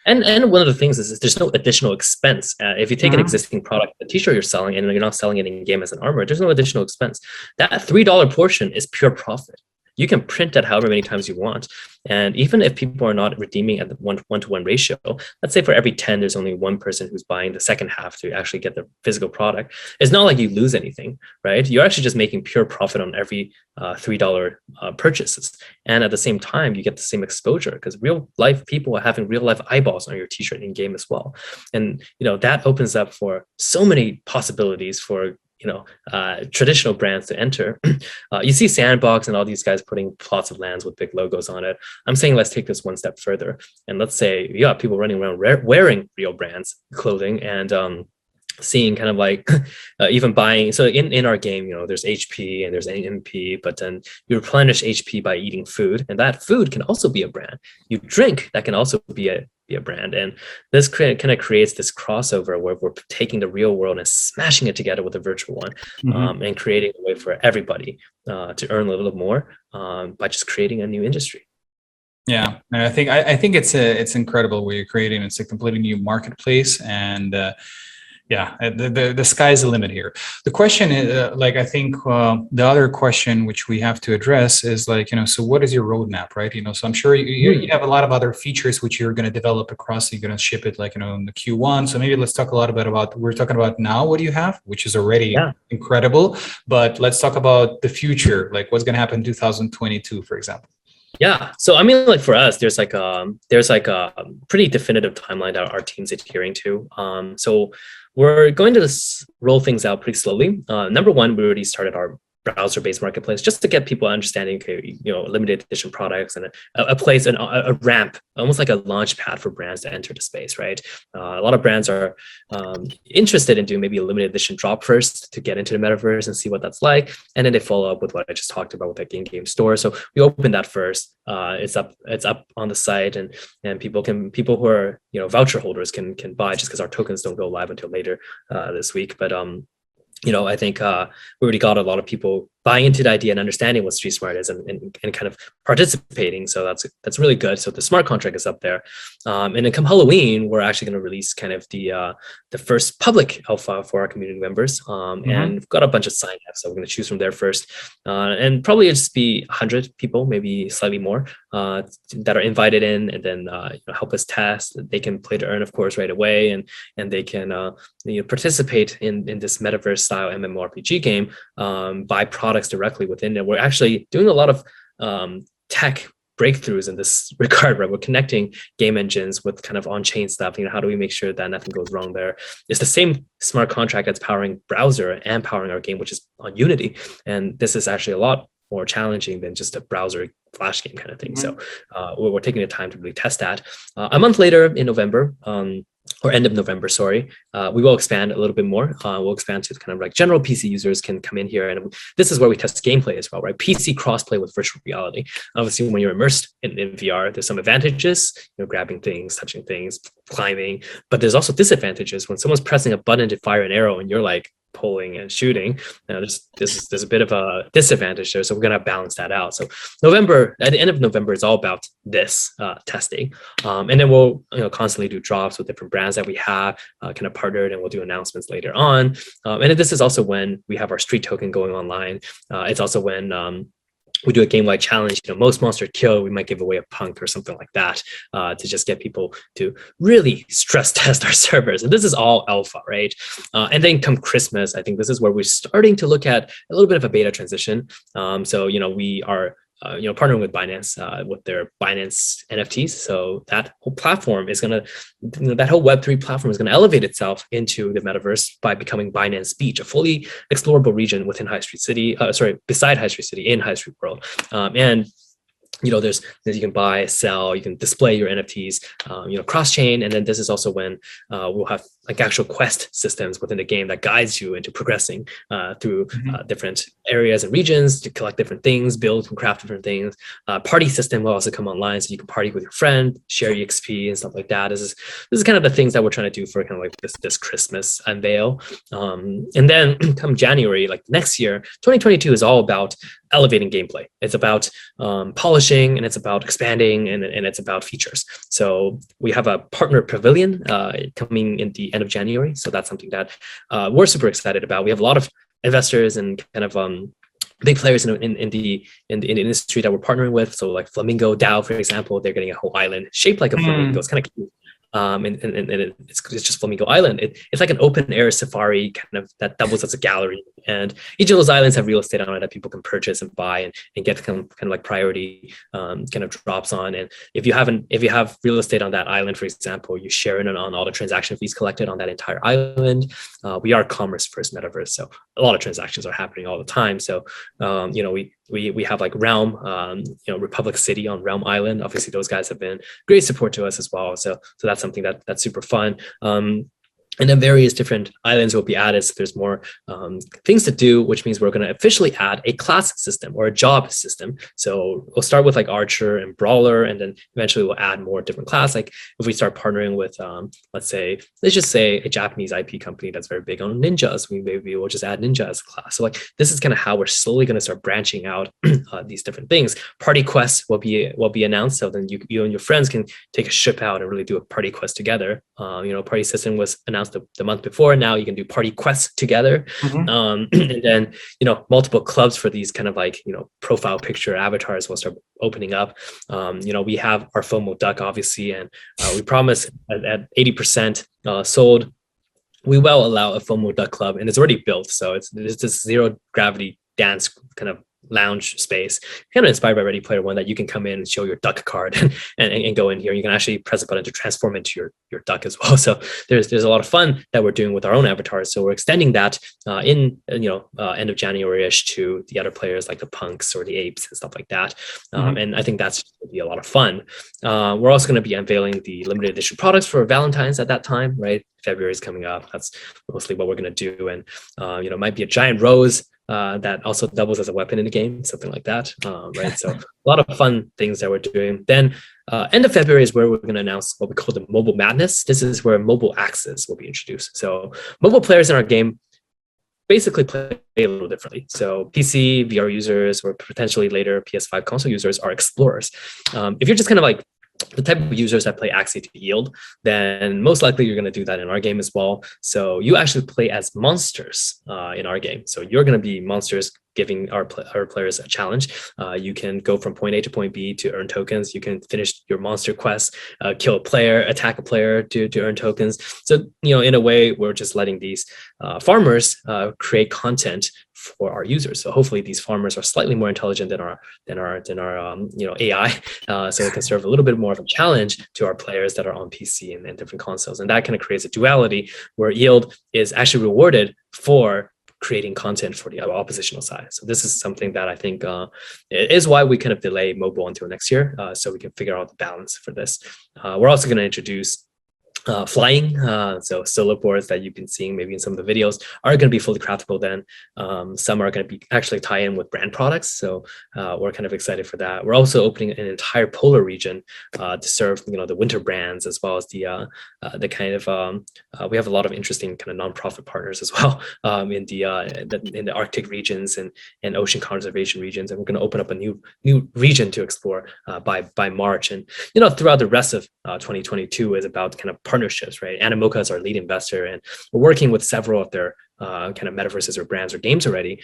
S2: And one of the things is there's no additional expense. If you take an existing product, a t-shirt you're selling, and you're not selling it in game as an armor, there's no additional expense. That $3 portion is pure profit. you can print that however many times you want. And even if people are not redeeming at the one-to-one ratio, let's say for every 10, there's only one person who's buying the second half to actually get the physical product. It's not like you lose anything, right? You're actually just making pure profit on every $3 purchases. And at the same time, you get the same exposure because real life people are having real life eyeballs on your t-shirt in game as well. And, that opens up for so many possibilities for traditional brands to enter. You see Sandbox and all these guys putting plots of lands with big logos on it. I'm saying let's take this one step further. And let's say you got people running around wearing real brands clothing and seeing kind of like even buying. So in our game, there's HP and there's MP, but then you replenish HP by eating food. And that food can also be a brand. You drink, that can also be a brand. And this kind of creates this crossover where we're taking the real world and smashing it together with the virtual one, and creating a way for everybody to earn a little more by just creating a new industry.
S1: Yeah, and I think it's incredible what you're creating. It's a completely new marketplace, and the sky's the limit here. The question is, I think the other question which we have to address is so what is your roadmap, right? So I'm sure you have a lot of other features which you're going to develop across. You're going to ship it in the Q1. So maybe let's talk a lot about we're talking about now what you have, which is already incredible. But let's talk about the future, like what's going to happen in 2022, for example.
S2: Yeah. So I mean, for us, there's a pretty definitive timeline that our team's adhering to. So we're going to roll things out pretty slowly. Number one, we already started our browser-based marketplace just to get people understanding, okay, limited edition products and a place and a ramp, almost like a launch pad for brands to enter the space, right? A lot of brands are interested in doing maybe a limited edition drop first to get into the metaverse and see what that's like, and then they follow up with what I just talked about with that in-game store. So we opened that first. It's up on the site, and people who are voucher holders can buy just because our tokens don't go live until later this week, but I think we already got a lot of people buying into the idea and understanding what StreetSmart is and kind of participating. So that's really good. So the smart contract is up there. And then come Halloween, we're actually going to release kind of the first public alpha for our community members. And we've got a bunch of signups. So we're going to choose from there first. And probably just be 100 people, maybe slightly more, that are invited in and then help us test. They can play to earn, of course, right away. And they can participate in this metaverse style MMORPG game, buy products directly within it. We're actually doing a lot of tech breakthroughs in this regard, right? We're connecting game engines with kind of on-chain stuff. How do we make sure that nothing goes wrong there? It's the same smart contract that's powering browser and powering our game, which is on Unity. And this is actually a lot more challenging than just a browser flash game kind of thing. So we're taking the time to really test that. A month later in November, or end of November, sorry, we will expand a little bit more. We'll expand to kind of like general PC users can come in here. And this is where we test gameplay as well, right? PC crossplay with virtual reality. Obviously, when you're immersed in VR, there's some advantages, grabbing things, touching things, climbing, but there's also disadvantages when someone's pressing a button to fire an arrow and you're like pulling and shooting. There's a bit of a disadvantage there. So we're going to balance that out. So at the end of November, is all about this testing. And then we'll constantly do drops with different brands that we have kind of partnered, and we'll do announcements later on. And then this is also when we have our street token going online. It's also when we do a game-wide challenge, most monster kill, we might give away a punk or something like that to just get people to really stress test our servers. And this is all alpha, right? And then come Christmas, I think this is where we're starting to look at a little bit of a beta transition. So, we are partnering with Binance with their Binance NFTs. So that whole platform is going to, that whole Web3 platform is going to elevate itself into the metaverse by becoming Binance Beach, a fully explorable region within beside Highstreet City in Highstreet World. And there's you can buy, sell, you can display your NFTs, cross-chain. And then this is also when we'll have like actual quest systems within the game that guides you into progressing through different areas and regions to collect different things, build and craft different things. Party system will also come online, so you can party with your friend, share EXP and stuff like that. This is kind of the things that we're trying to do for kind of like this Christmas unveil. And then come January, like next year, 2022 is all about elevating gameplay. It's about polishing, and it's about expanding, and it's about features. So we have a partner pavilion coming in the end of January. So that's something that we're super excited about. We have a lot of investors and kind of big players in the industry that we're partnering with. So like Flamingo DAO, for example, they're getting a whole island shaped like a flamingo. It's kind of cute. And it's just Flamingo Island. It's like an open air safari kind of that doubles as a gallery. And each of those islands have real estate on it that people can purchase and buy and get kind of like priority kind of drops on. And if you have real estate on that island, for example, you share in on all the transaction fees collected on that entire island. We are commerce first metaverse, so a lot of transactions are happening all the time. So we have like Realm, Republic City on Realm Island. Obviously, those guys have been great support to us as well. So that's something that's super fun. And then various different islands will be added. So there's more things to do, which means we're going to officially add a class system or a job system. So we'll start with like Archer and Brawler, and then eventually we'll add more different class. Like if we start partnering with, let's just say a Japanese IP company that's very big on ninjas, maybe we'll just add ninja as a class. So like this is kind of how we're slowly going to start branching out these different things. Party quests will be announced. So then you and your friends can take a ship out and really do a party quest together. Party system was announced the month before. Now you can do party quests together. And then multiple clubs for these kind of like profile picture avatars will start opening up. We have our FOMO duck obviously, and we promise at 80% sold we will allow a FOMO duck club, and it's already built. So it's this zero gravity dance kind of lounge space, kind of inspired by Ready Player One, that you can come in and show your duck card and go in here. You can actually press a button to transform into your duck as well. So there's a lot of fun that we're doing with our own avatars. So we're extending that in end of January-ish to the other players like the punks or the apes and stuff like that. And I think that's going to be a lot of fun. We're also going to be unveiling the limited edition products for Valentine's at that time, right? February is coming up. That's mostly what we're going to do. And it might be a giant rose that also doubles as a weapon in the game, something like that, right? So a lot of fun things that we're doing. Then end of February is where we're going to announce what we call the Mobile Madness. This is where mobile access will be introduced. So mobile players in our game basically play a little differently. So PC, VR users, or potentially later PS5 console users are explorers. If you're just kind of like the type of users that play Axie to Yield, then most likely you're going to do that in our game as well. So you actually play as monsters in our game. So you're going to be monsters, giving our players a challenge. You can go from point A to point B to earn tokens. You can finish your monster quest, kill a player, attack a player to earn tokens. So, in a way, we're just letting these farmers create content for our users. So hopefully these farmers are slightly more intelligent than our AI. So it can serve a little bit more of a challenge to our players that are on PC and different consoles. And that kind of creates a duality where Yield is actually rewarded for creating content for the oppositional side. So this is something that I think is why we kind of delay mobile until next year, so we can figure out the balance for this. We're also going to introduce flying. So solo boards that you've been seeing maybe in some of the videos are going to be fully craftable then. Some are going to be actually tie in with brand products. So we're kind of excited for that. We're also opening an entire polar region to serve, the winter brands, as well as the kind of, we have a lot of interesting kind of nonprofit partners as well in the Arctic regions and ocean conservation regions. And we're going to open up a new region to explore by March. And, throughout the rest of 2022 is about kind of partnerships, right? Animoca is our lead investor, and we're working with several of their kind of metaverses or brands or games already.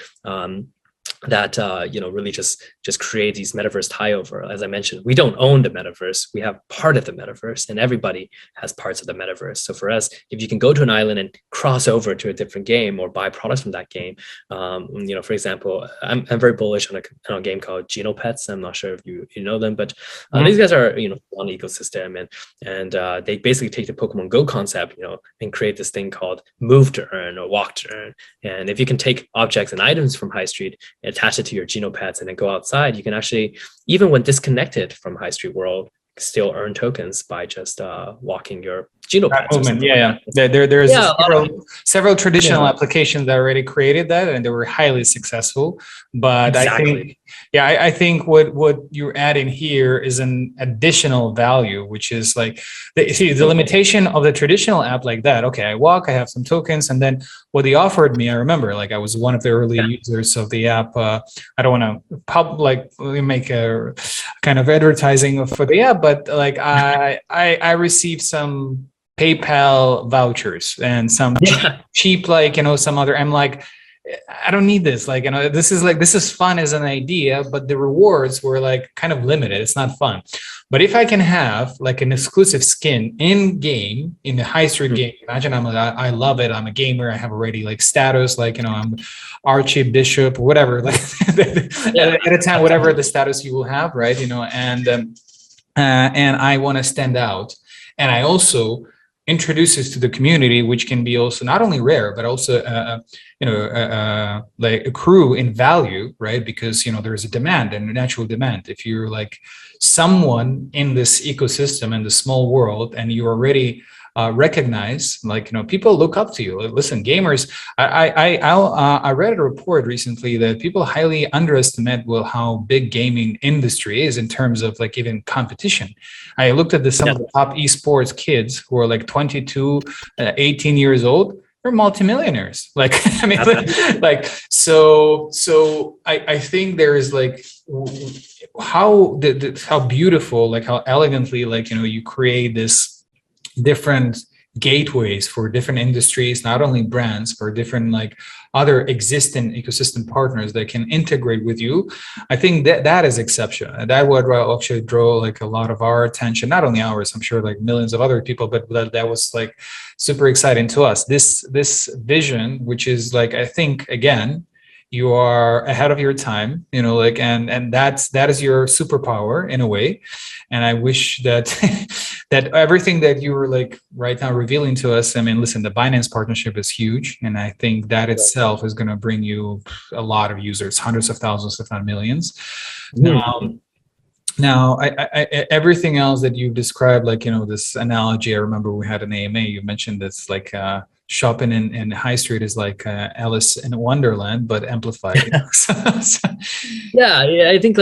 S2: That really just create these metaverse tie-over. As I mentioned, we don't own the metaverse. We have part of the metaverse, and everybody has parts of the metaverse. So for us, if you can go to an island and cross over to a different game or buy products from that game, for example, I'm very bullish on a game called Genopets. I'm not sure if you know them, but these guys are on the ecosystem, and they basically take the Pokemon Go concept, and create this thing called Move to Earn or Walk to Earn. And if you can take objects and items from Highstreet, attach it to your Genopets, and then go outside, you can actually, even when disconnected from Highstreet World, still earn tokens by just walking your Genopets.
S1: Yeah. There's several traditional applications that already created that, and they were highly successful. But
S2: exactly.
S1: I think what you're adding here is an additional value, which is like the limitation of the traditional app like that. Okay, I walk, I have some tokens, and then what they offered me, I remember, like I was one of the early users of the app. I don't want to make a kind of advertising for the app, but like I received some PayPal vouchers and some cheap, some other. I'm like, I don't need this. Like, this is fun as an idea, but the rewards were like kind of limited. It's not fun. But if I can have like an exclusive skin in game, in the high street game, imagine I love it. I'm a gamer. I have already like status, like, I'm archbishop, whatever, like at a time, whatever the status you will have, right? And I want to stand out. And I also introduce this to the community, which can be also not only rare, but also, like accrue in value, right? Because, there's a demand and a natural demand. If you're like someone in this ecosystem, in the small world, and you already recognize, like, people look up to you. Listen, gamers, I read a report recently that people highly underestimate, well, how big gaming industry is in terms of like even competition. I looked at some of the top esports kids who are like 22, 18 years old. They're multimillionaires. Like, I mean, so I think there is like how beautiful, like how elegantly, like, you create this different gateways for different industries, not only brands, for different like other existing ecosystem partners that can integrate with you. I think that is exceptional. And that would actually draw like a lot of our attention, not only ours, I'm sure like millions of other people, but that was like super exciting to us. This vision, which is like, I think, again, you are ahead of your time, like, and that is your superpower in a way. And I wish that that everything that you were like right now revealing to us, I mean, listen, the Binance partnership is huge. And I think that itself is going to bring you a lot of users, hundreds of thousands, if not millions. Now, everything else that you've described, like, this analogy, I remember we had an AMA, you mentioned this, like, shopping in high street is like Alice in Wonderland, but amplified.
S2: Yeah, I think,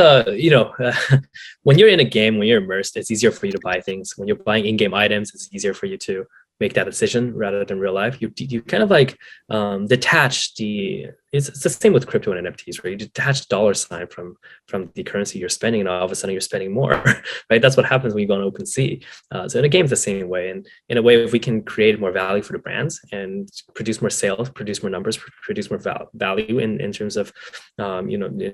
S2: when you're in a game, when you're immersed, it's easier for you to buy things. When you're buying in-game items, it's easier for you to make that decision rather than real life. You kind of like detach it's the same with crypto and NFTs, right? You detach dollar sign from the currency you're spending, and all of a sudden you're spending more, right? That's what happens when you go on OpenSea. So in a game, it's the same way. And in a way, if we can create more value for the brands and produce more sales, produce more numbers, produce more value in terms of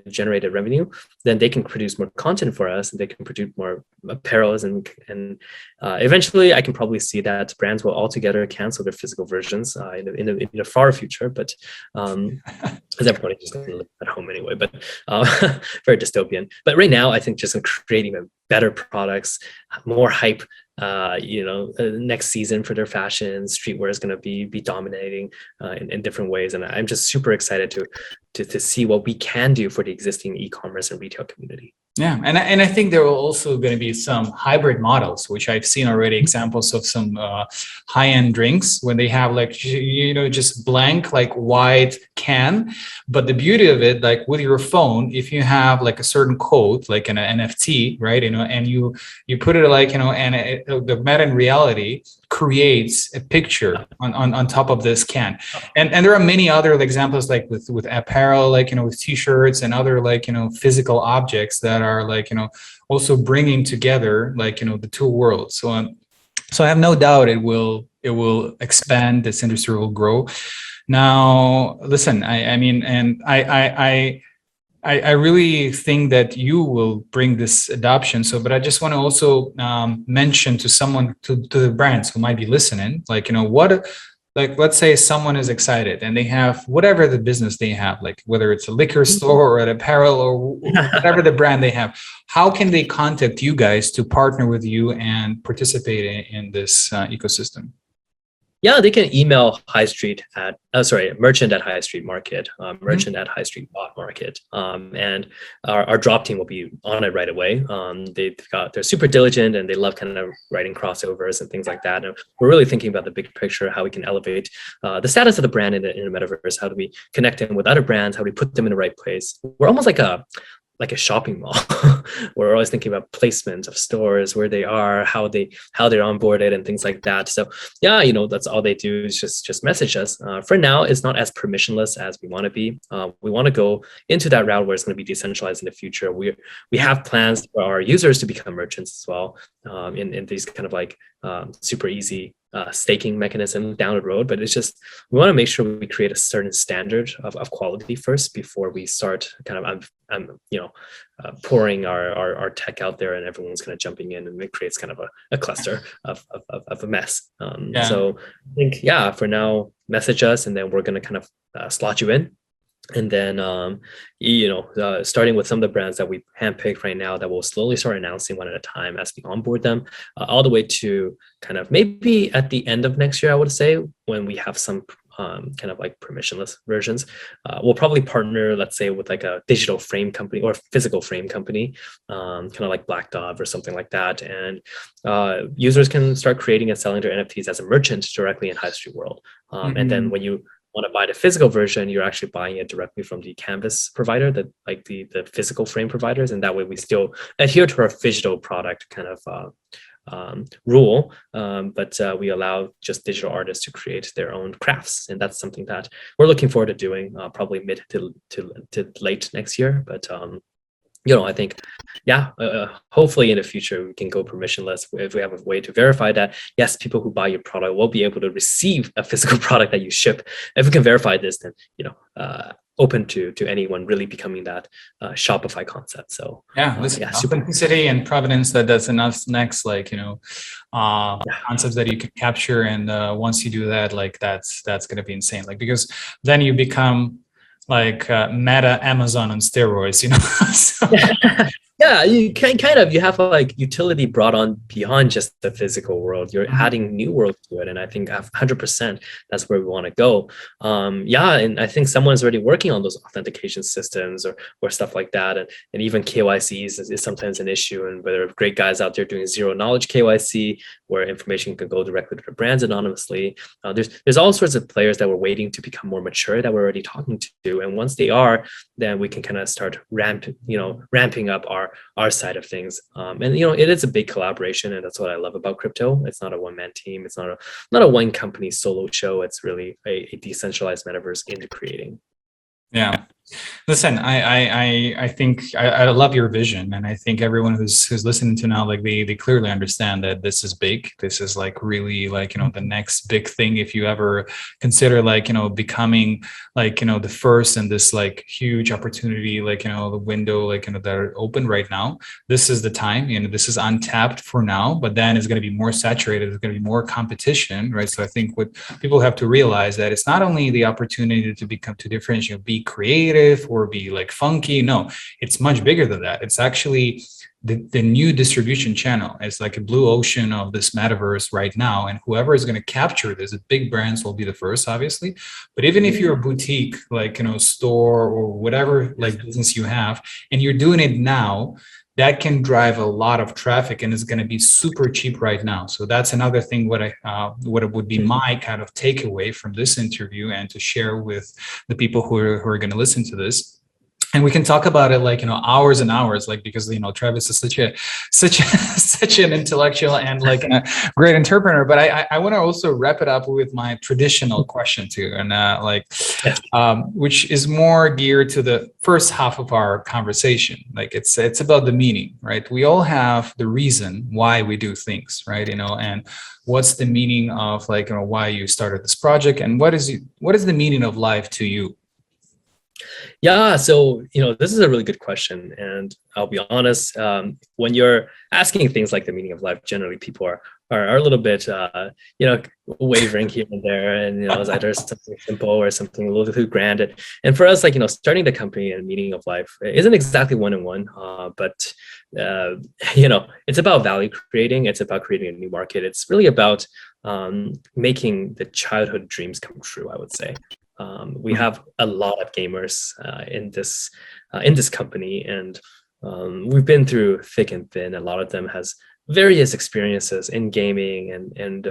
S2: generated revenue, then they can produce more content for us, and they can produce more apparels, and eventually I can probably see that brands will altogether cancel their physical versions in the far future. But because everybody's just going to live at home anyway, but very dystopian. But right now, I think just in creating better products, more hype, next season for their fashion, streetwear is going to be dominating in different ways. And I'm just super excited to see what we can do for the existing e-commerce and retail community.
S1: Yeah, and I think there will also going to be some hybrid models, which I've seen already examples of some high-end drinks when they have like, just blank, like white can. But the beauty of it, like with your phone, if you have like a certain code, like an NFT, right, and you put it like, and the meta in reality creates a picture on top of this can. And there are many other examples, like with apparel, like, with t-shirts and other like, physical objects that are like, also bringing together like, the two worlds. So I have no doubt it will expand. This industry will grow. Now, listen, I mean, and I really think that you will bring this adoption. So, but I just want to also mention to someone, to the brands who might be listening, like, like, let's say someone is excited and they have whatever the business they have, like whether it's a liquor store or an apparel or whatever the brand they have, how can they contact you guys to partner with you and participate in this ecosystem?
S2: Yeah, they can email merchant at Highstreet Market, merchant at Highstreet Market, and our drop team will be on it right away. They're super diligent and they love kind of writing crossovers and things like that. And we're really thinking about the big picture, how we can elevate the status of the brand in the metaverse. How do we connect them with other brands? How do we put them in the right place? We're almost like a shopping mall. We're always thinking about placement of stores, where they are, how they're onboarded and things like that. So yeah, that's all they do is just message us. For now, it's not as permissionless as we want to be. We want to go into that route where it's going to be decentralized in the future. We have plans for our users to become merchants as well, in these kind of like super easy staking mechanism down the road, but it's just we want to make sure we create a certain standard of quality first before we start kind of pouring our tech out there and everyone's kind of jumping in, and it creates kind of a cluster of a mess. So I think for now, message us, and then we're going to kind of slot you in. And then, starting with some of the brands that we handpicked right now that we'll slowly start announcing one at a time as we onboard them, all the way to kind of maybe at the end of next year, I would say, when we have some kind of like permissionless versions, we'll probably partner, let's say, with like a digital frame company or physical frame company, kind of like Black Dove or something like that. And users can start creating and selling their NFTs as a merchant directly in Highstreet World. And then when you want to buy the physical version, you're actually buying it directly from the canvas provider, the physical frame providers, and that way we still adhere to our digital product kind of rule, but we allow just digital artists to create their own crafts, and that's something that we're looking forward to doing probably mid to late next year. But I think, hopefully in the future we can go permissionless if we have a way to verify that, yes, people who buy your product will be able to receive a physical product that you ship. If we can verify this, then, open to anyone really becoming that Shopify concept. So
S1: authenticity and provenance, that's enough next, concepts that you can capture. And once you do that, that's going to be insane. Because then you become like meta Amazon on steroids, So.
S2: Yeah, you can you have like utility brought on beyond just the physical world. You're adding new worlds to it, and I think 100% that's where we want to go. And I think someone's already working on those authentication systems or stuff like that, and even KYCs is sometimes an issue. And whether great guys out there doing zero knowledge KYC, where information can go directly to the brands anonymously. There's all sorts of players that we're waiting to become more mature that we're already talking to, and once they are, then we can kind of start ramping up our side of things. And it is a big collaboration, and that's what I love about crypto. It's not a one-man team. It's not a one company solo show. It's really a decentralized metaverse into creating.
S1: Yeah. Listen, I think I love your vision, and I think everyone who's listening to now, they clearly understand that this is big. This is really the next big thing. If you ever consider becoming the first in this huge opportunity, the window that are open right now, this is the time. This is untapped for now, but then it's going to be more saturated. There's going to be more competition, right? So I think what people have to realize that it's not only the opportunity to differentiate, be creative or be funky. No, it's much bigger than that. It's actually the new distribution channel. It's like a blue ocean of this metaverse right now, and whoever is going to capture this, the big brands will be the first, obviously. But even if you're a boutique, store or whatever business you have, and you're doing it now, that can drive a lot of traffic, and it's going to be super cheap right now. So that's another thing what would be my kind of takeaway from this interview, and to share with the people who are going to listen to this. And we can talk about it hours and hours, because Travis is such an intellectual and a great interpreter. But I want to also wrap it up with my traditional question too, and which is more geared to the first half of our conversation. It's about the meaning, right? We all have the reason why we do things, right? And what's the meaning of why you started this project, and what is the meaning of life to you?
S2: Yeah, so this is a really good question, and I'll be honest. When you're asking things like the meaning of life, generally people are a little bit wavering here and there, and it's either something simple or something a little too grand. And for us, starting the company and meaning of life isn't exactly one-on-one, but it's about value creating. It's about creating a new market. It's really about making the childhood dreams come true, I would say. We have a lot of gamers in this company, and we've been through thick and thin. A lot of them has various experiences in gaming, and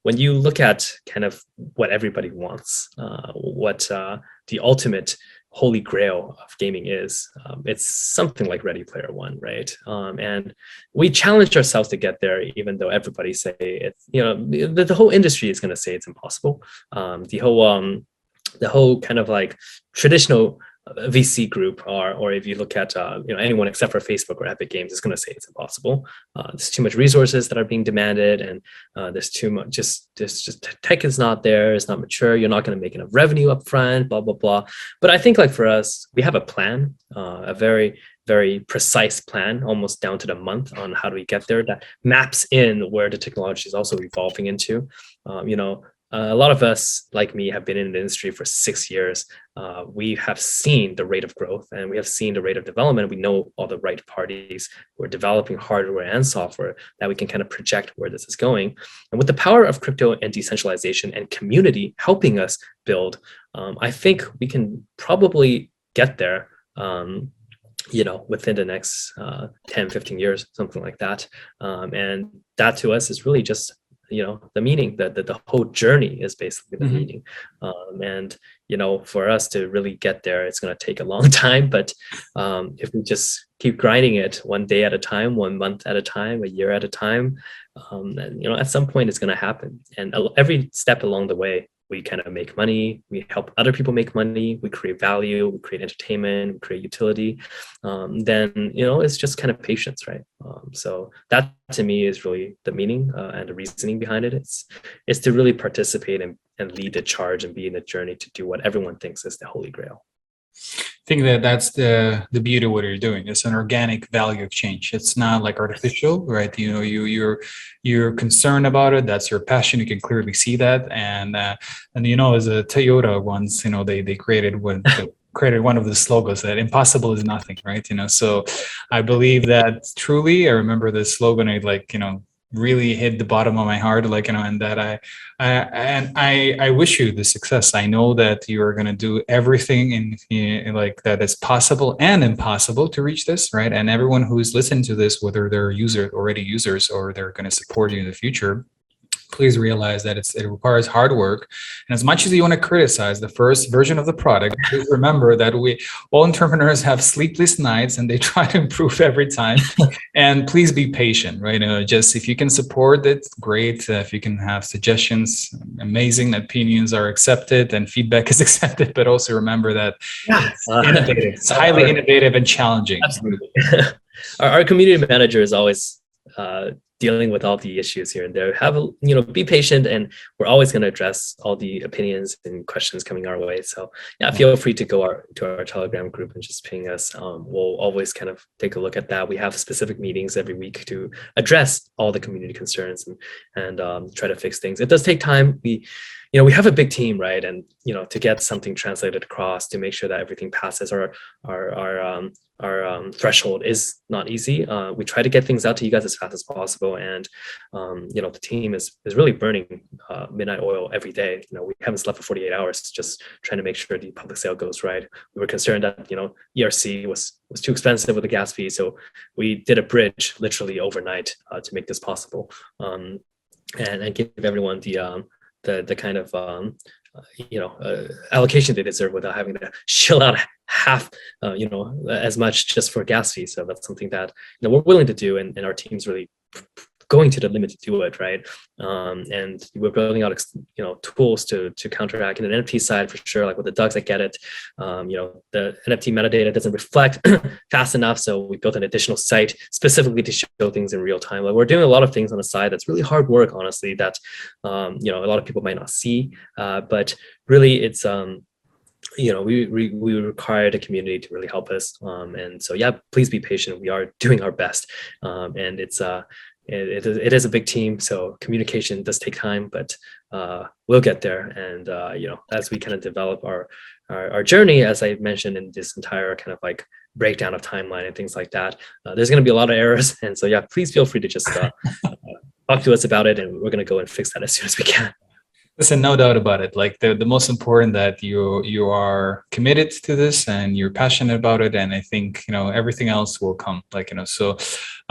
S2: when you look at kind of what everybody wants, what the ultimate holy grail of gaming is, it's something like Ready Player One, right? And we challenged ourselves to get there, even though everybody say it's, the whole industry is going to say it's impossible. The whole kind of traditional a VC group, or if you look at anyone except for Facebook or Epic Games, is going to say it's impossible. There's too much resources that are being demanded, and there's too much. Just tech is not there. It's not mature. You're not going to make enough revenue up front. Blah blah blah. But I think like for us, we have a plan, a very precise plan, almost down to the month, on how do we get there, that maps in where the technology is also evolving into. A lot of us, like me, have been in the industry for 6 years. We have seen the rate of growth, and we have seen the rate of development. We know all the right parties who are developing hardware and software that we can kind of project where this is going. And with the power of crypto and decentralization and community helping us build, I think we can probably get there, within the next 10, 15 years, something like that. And that to us is really just the meaning, that the whole journey is basically the meaning. And for us to really get there, it's going to take a long time, but if we just keep grinding it one day at a time, 1 month at a time, a year at a time, then at some point it's going to happen. And every step along the way, we kind of make money, we help other people make money, we create value, we create entertainment, we create utility. Then it's just kind of patience, right? So that to me is really the meaning and the reasoning behind it. It's to really participate and lead the charge and be in the journey to do what everyone thinks is the holy grail.
S1: I think that's the beauty of what you're doing. It's an organic value exchange. It's not like artificial, right? You're concerned about it. That's your passion. You can clearly see that. And as a Toyota once, they created one of the slogans that impossible is nothing, right? So I believe that truly. I remember the slogan. Really hit the bottom of my heart, and that I wish you the success. I know that you are going to do everything in like that is possible and impossible to reach this, right? And everyone who's listening to this, whether they're already users or they're going to support you in the future, please realize that it requires hard work. And as much as you want to criticize the first version of the product, please remember that all entrepreneurs have sleepless nights and they try to improve every time. And please be patient, right? Just if you can support it, great. If you can have suggestions, amazing. Opinions are accepted and feedback is accepted. But also remember that it's innovative. It's highly innovative and challenging.
S2: Absolutely. Our community manager is always dealing with all the issues here and there. Be patient, and we're always going to address all the opinions and questions coming our way. So feel free to go to our Telegram group and just ping us. We'll always kind of take a look at that. We have specific meetings every week to address all the community concerns and try to fix things. It does take time. We have a big team, right? And to get something translated across, to make sure that everything passes our threshold is not easy. We try to get things out to you guys as fast as possible, and the team is really burning midnight oil every day. We haven't slept for 48 hours just trying to make sure the public sale goes right. We were concerned that ERC was too expensive with the gas fee, so we did a bridge literally overnight to make this possible, and give everyone the kind of allocation they deserve without having to shell out half as much just for gas fees. So that's something that we're willing to do, and our team's really going to the limit to do it, right? And we're building out tools to counteract. In the NFT side, for sure, like with the ducks that get it, the NFT metadata doesn't reflect fast enough, so we built an additional site specifically to show things in real time. Like, we're doing a lot of things on the side that's really hard work, honestly, that a lot of people might not see, but really it's we require the community to really help us, and so please be patient. We are doing our best, and it is a big team, so communication does take time, but we'll get there. And as we kind of develop our journey, as I mentioned in this entire kind of like breakdown of timeline and things like that, there's going to be a lot of errors, and so please feel free to just talk to us about it, and we're going to go and fix that as soon as we can.
S1: Listen, no doubt about it. Like the most important that you are committed to this and you're passionate about it, and I think everything else will come. So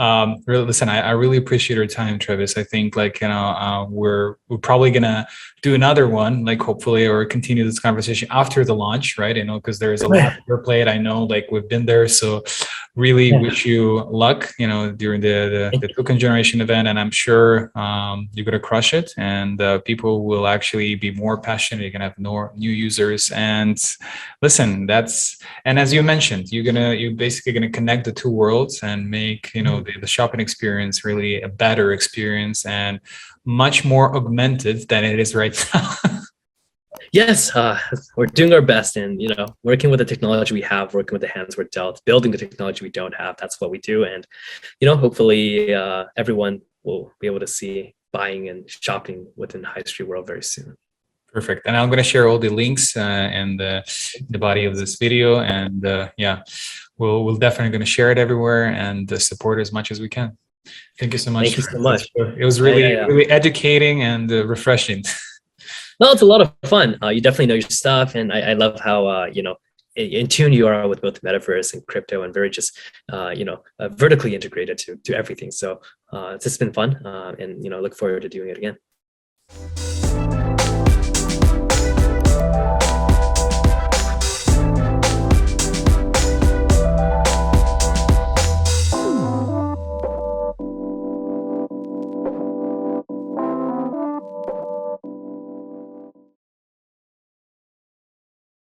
S1: really, listen, I really appreciate your time, Travis. I think we're probably gonna do another one, hopefully, or continue this conversation after the launch, right? Because there is a lot on your plate. I know, we've been there, so really
S2: Yeah.
S1: wish you luck, during the token generation event, and I'm sure you're gonna crush it, and people will actually be more passionate. You're gonna have more new users, and listen, and as you mentioned, you're basically gonna connect the two worlds and make the shopping experience really a better experience and much more augmented than it is right now.
S2: Yes, we're doing our best, and working with the technology we have, working with the hands we're dealt, building the technology we don't have. That's what we do, and hopefully everyone will be able to see buying and shopping within Highstreet World very soon.
S1: Perfect. And I'm going to share all the links in the body of this video, and yeah, we'll definitely going to share it everywhere and support as much as we can. Thank you so much.
S2: Thank you so much.
S1: It was really really educating and refreshing.
S2: No, it's a lot of fun. You definitely know your stuff, and I love how in tune you are with both metaverse and crypto, and very just vertically integrated to everything. So it's just been fun, and look forward to doing it again.